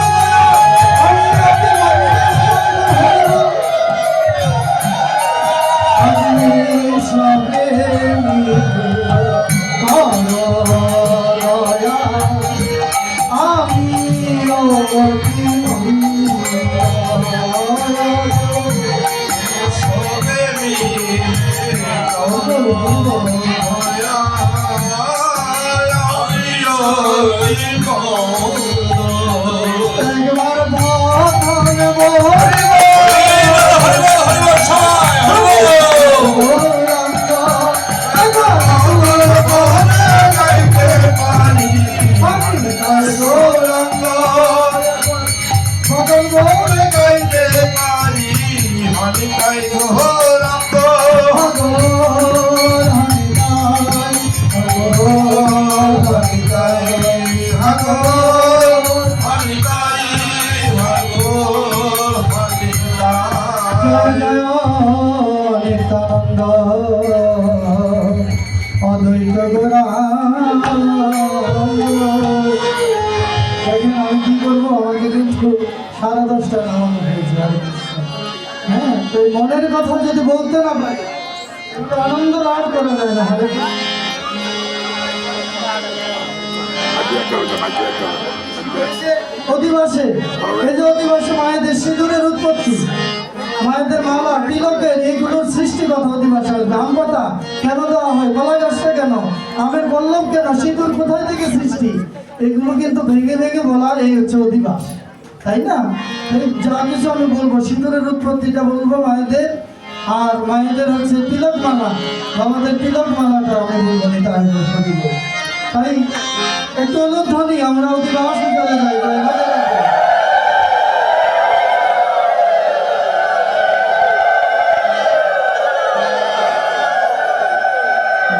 নিত্যানন্দ অদ্বৈত গোরা। দেখেন আমি কি করবো, আমাকে কিন্তু 10:30 নামানো হয়েছে। হ্যাঁ, তো মনের কথা যদি বলতে না পারি একটু আনন্দ লাভ করা যায় না। হরে অধিবাসে এই যে অধিবাসে মায়েদের সিঁদুরের উৎপত্তি, মায়েদের মালা তিলকের এইগুলোর সৃষ্টি কথা অধিবাসের দাম কথা কেন দেওয়া হয়, গলা গাছটা কেন, আমের বল্লভ কেন, সিঁদুর কোথায় থেকে সৃষ্টি, এগুলো কিন্তু ভেঙে ভেঙে বলার এই হচ্ছে অধিবাস, তাই না? যা কিছু আমি বলবো সিঁদুরের উৎপত্তিটা বলবো মায়েদের, আর মায়েদের হচ্ছে তিলক মালা, আমাদের তিলক মালাটা আমি বলবো না, তাই একটু অনুধ্বনি আমরা অধিবাসে চলে যাই।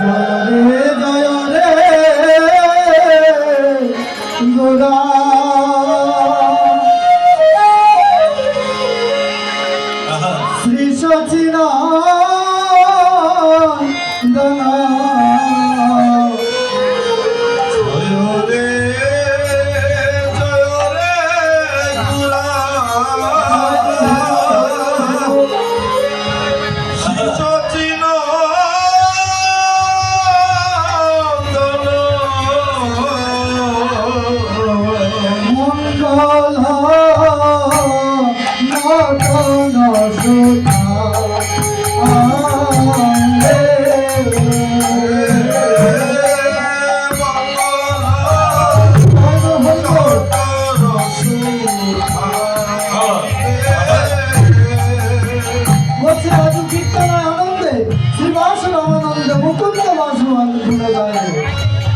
জয় রে জয় রে গোরা শ্রী সচিনা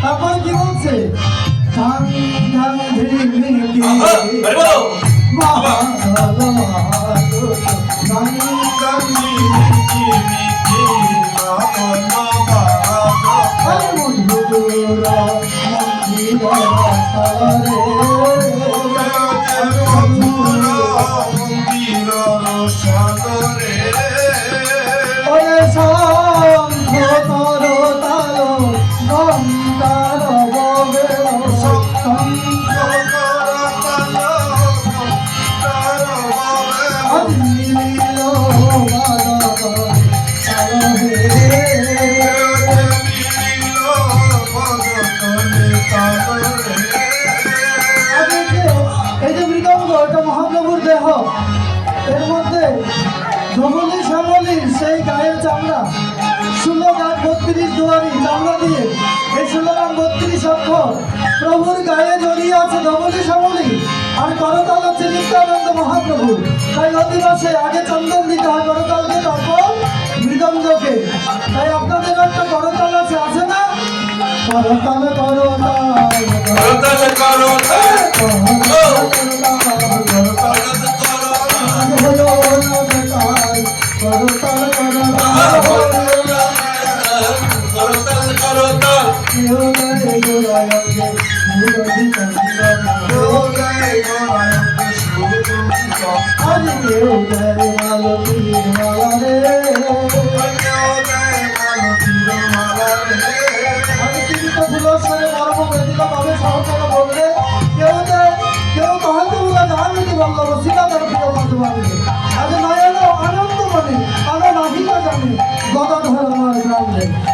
তারপরে কি বলছে ধান ধান এই গায়ের চামড়া 16 গাছ 32 দুয়ারি চামড়া দিয়ে এই 16 গাছ 32 অক্ষর প্রভুর গায়ে জড়িয়ে আছে ধবলি সমলি আর করতাল হচ্ছে নিত্যানন্দ মহাপ্রভু। তাই অধিবাসে আগে চন্দন দিতে হয় করতালকে, তারপর মৃদঙ্গকে। তাই আপনাদের একটা করতাল আছে না? করতাল করতাল করতাল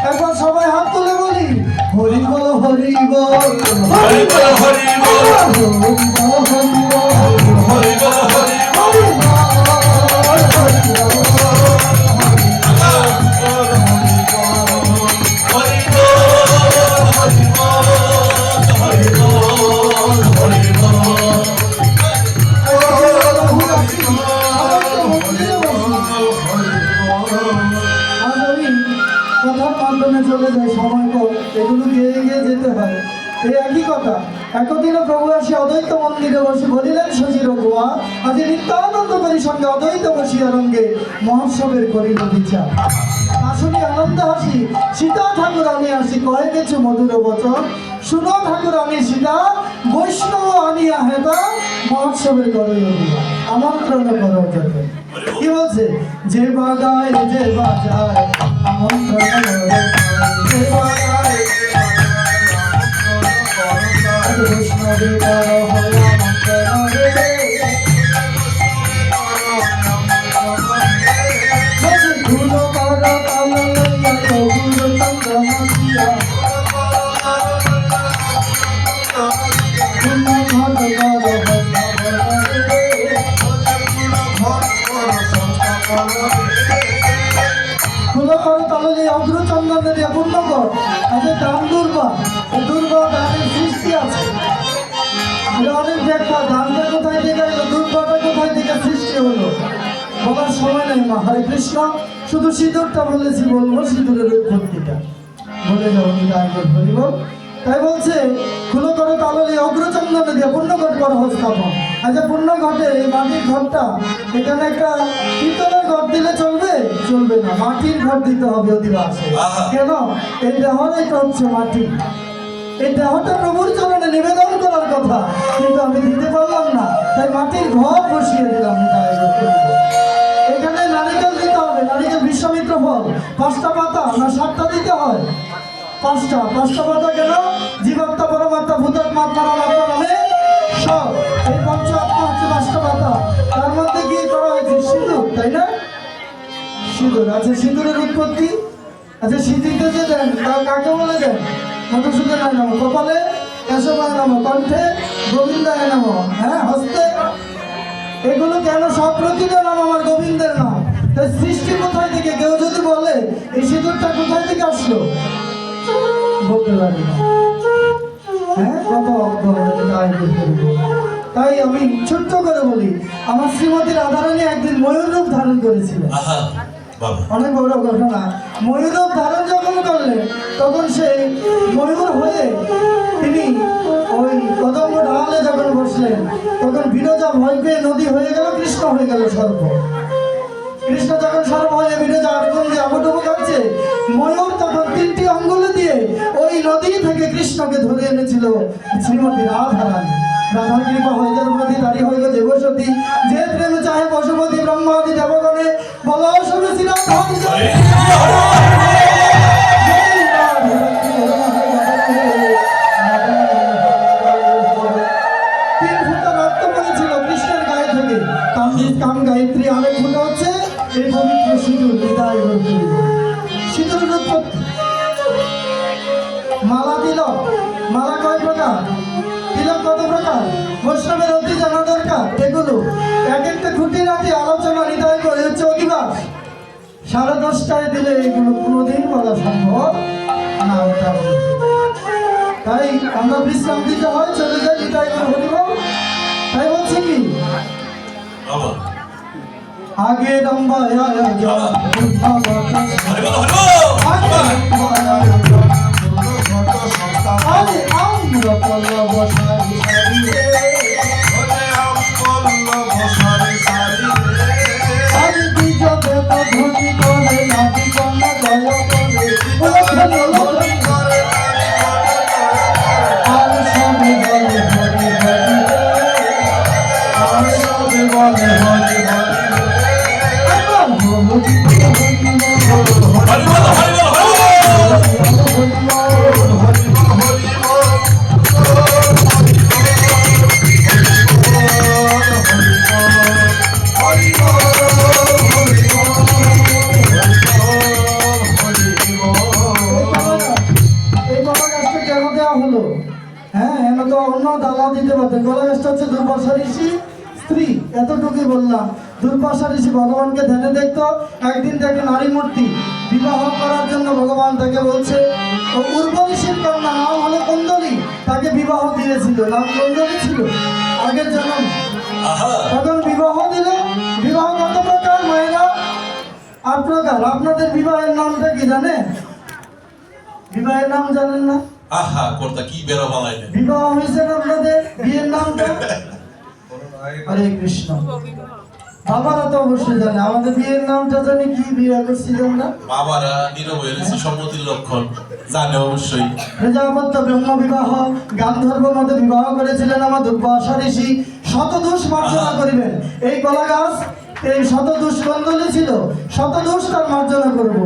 একবার সবাই হাত তুলে বলি হরি বল হরি বল হরি বল হরি বল হরি বল হরি বল হরি কথার মাধ্যমে চলে যায় সময় কম, এগুলো গিয়ে গিয়ে যেতে হয়। এই একই কথা একদিনও প্রভু আসি অদ্বৈত মন্দিরে বসে বলিলেন শশীর গোয়া আজ নিত্যানন্দ করি সঙ্গে অদ্বৈত বসিয়া রঙ্গে মহোৎসবের করিল বিচার। আসনি আনন্দ হাসি সীতা ঠাকুর আমি আসি কয়ে কিছু মধুর বচন শুনো ঠাকুর আমি সীতা বৈষ্ণব আনিয়া হেতা মহোৎসবের করিল আমন্ত্রণ করো যাতে। কি বলছে? যে বাজায় যে বাজায় আমন্ত্রণ যে বাজায় বৈষ্ণবী কর হল আমন্ত্রণ ধুলো কর কাল লইয়া কবুল চন্দ্রমা অগ্রচন্দন দিয়ে পূর্ণ কর। আচ্ছা দান দুর্বা দানের সৃষ্টি আছে, অনেক ব্যাখ্যা দানটা কোথায় থেকে এলো, দুর্বাটা কোথায় থেকে সৃষ্টি হলো বলার সময় নেই মা। হরে কৃষ্ণ, শুধু সিঁদুরটা বলেছি, বলবো সিঁদুরের উৎপত্তিটা বলে যাবো ধরিব। তাই বলছে খুলো করো তাললে অগ্রচন্দন দিয়ে পূর্ণঘট করো স্থাপন। আচ্ছা পূর্ণ ঘটে এই মাটির ঘরটা, এখানে একটা পিতলের ঘর দিলে চলবে? চলবে না, মাটির ঘর দিতে হবে অধিবাসে। কেন? এই দেহটাই হচ্ছে মাটি, এই দেহটা প্রভুর চরণে নিবেদন করার কথা, কিন্তু আমি দিতে পারলাম না, তাই মাটির ঘর বসিয়ে দিলাম। এখানে নারিকেল দিতে হবে, নারিকেল বিশ্বামিত্র ফল 5টা পাতা না 7টা দিতে হয়? 5টা পাতা কেন? জীবাত্মা পরমাত্মা ভূতাত্মা পরমাত্মা নামে সব এই পঞ্চ আত্মা হচ্ছে 5টা পাতা। তার মধ্যে কি করা হয়েছে? সিঁদুর, তাই না? সিঁদুর। আচ্ছা সিঁদুরের উৎপত্তি, আচ্ছা সিঁদুরটা যে দেন তা কাকে বলে দেন? মধুসূদনায় নমঃ, কপালে কেশবায় নমঃ, কণ্ঠে গোবিন্দায় নমঃ, হ্যাঁ হস্তে। এগুলো কেন? সব প্রতিটা নাম আমার গোবিন্দের নাম। তাই সৃষ্টি কোথায় থেকে? কেউ যদি বলে এই সিঁদুরটা কোথায় থেকে আসলো, বলতে পারি না। হ্যাঁ কত তাই আমি ছোট্ট করে বলি, আমার শ্রীমতী রাধারানী একদিন ময়ূর রূপ ধারণ করেছিলেন। অনেক বড় ঘটনা। ময়ূর রূপ ধারণ যখন করলেন তখন সেই ময়ূর হয়ে তিনি ওই কদম্ব ঢালে যখন বসলেন তখন বিরজা ভয় পেয়ে নদী হয়ে গেল, কৃষ্ণ হয়ে গেল সর্প। কৃষ্ণ যখন সর্প হয়ে বিরজা আগুন দিয়ে আবুডুবু করছে, ময়ূর তখন 3টি অঙ্গুলি দিয়ে ওই নদী থেকে কৃষ্ণকে ধরে এনেছিল শ্রীমতী রাধারানী। রাধার কৃপা হয়ে গেল প্রতি তারি হয়ে গেল দেবসতী, যে প্রেম চাহে পশুপতি ব্রহ্মাদি দেবগণে বলো শুনে শ্রীরাধার জয়। কাম গায়ত্রী, আরেক ফুটা হচ্ছে এই পবিত্র সিঁদুর। সিঁদুরের উৎপত্তি। মালা তিলক, মালা কয় প্রকার, তিলক কত প্রকার, বৈষ্ণবের অতি জানা দরকার। এগুলো এক একটা খুঁটিনাটি আলোচনা হৃদয় করে হচ্ছে অধিবাস। 10:30টায় দিলে এগুলো কোনোদিন বলা সম্ভব না। তাই আমরা বিশ্রাম দিতে হয়, চলে যাই বিদায় করে হরিবল। তাই বলছি কি বাবা আগে লম্বা আরে আমরা পল্লব বসারি সারি রে, আরে বিজবে তো ধনী করে নাতি কন্যা জয় করে আর সবে বলে হরি হরি রে, আর সবে বলে হরি হরি রে। একবার হরি দুর্বাসা ঋষি স্ত্রী, এতটুকুই বললাম। দুর্বাসা ঋষি ভগবানকে ধ্যানে দেখতো। একদিন দেখে নারী মূর্তি, বিবাহ করার জন্য ভগবান তাকে বলছে, ও উর্ব ঋষির কন্যা, নাম হলো কুন্দলী, তাকে বিবাহ দিয়েছিল, নাম কুন্দলী ছিল আগের জন্ম। তখন বিবাহ দিল। বিবাহ কত প্রকার মায়েরা? 8 প্রকার। আপনাদের বিবাহের নামটা কি জানেন? বিবাহের নাম জানেন না? আহা কর্তা কি বেরো বানাইলেন। বিবাহ হয়েছে না আপনাদের? বিয়ের নামটা? হরে কৃষ্ণ। বাবারা তো অবশ্যই জানে। আমাদের বিয়ের নামটা জানি কি? বিয়ে করছিলেন না? বাবারা নীরব হয়ে গেছে, সম্মতির লক্ষণ জানে অবশ্যই। প্রজাপত্য ব্রহ্ম বিবাহ, গান্ধর্ব মধ্যে বিবাহ করেছিলেন আমার দুর্বাসা ঋষি। শতদোষ মার্জনা করিবেন। এই কলা গাছ এই শতদোষ কুন্দলী ছিল, শতদোষ তার মার্জনা করব।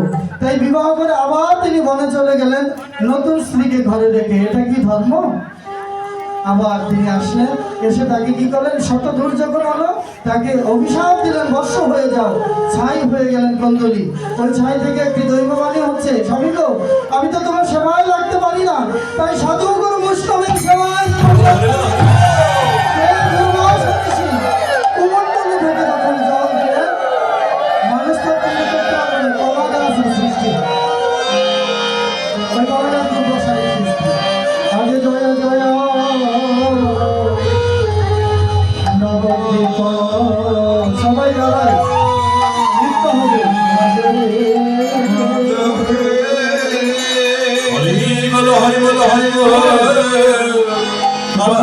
তাই বিবাহ করে আবার তিনি বনে চলে গেলেন, নতুন স্ত্রীকে ঘরে রেখে। এটা কি ধর্ম? আবার তিনি আসলেন, এসে তাকে কি করলেন? শতদূর যখন হলো তাকে অভিশাপ দিলেন, বর্ষ হয়ে যাও, ছাই হয়ে গেলেন কুন্দলী। ওই ছাই থেকে একটি দৈববাণী হচ্ছে, স্বামী গো, আমি তো তোমার সেবায় লাগতে পারি না, তাই সাধু গুরু মুষ্কমের সেবায় কুমণ্ডলী থেকে যখন জল দিলেন, মানুষ তো কিন্তু করতে পারবে না, কলা গাছের সৃষ্টি। ওই কলা গাছ দুর্বাসার সৃষ্টি। আগে জয় জয় নবদ্বীপ, সবাই গাড়ায় নৃত্য হবে। হরি বলো হরি বলো হরি বলো। বাবা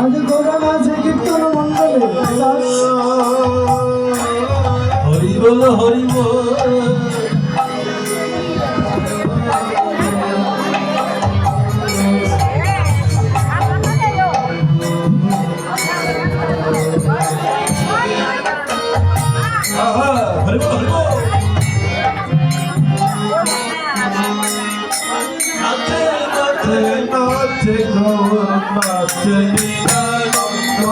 আজ গৌরা মাঝে কীর্তন মন্ডলে হরি বলো হরি বল। হরি বল হরি বল। নাচে নাচে নাচে গো নাচে নিরানন্দ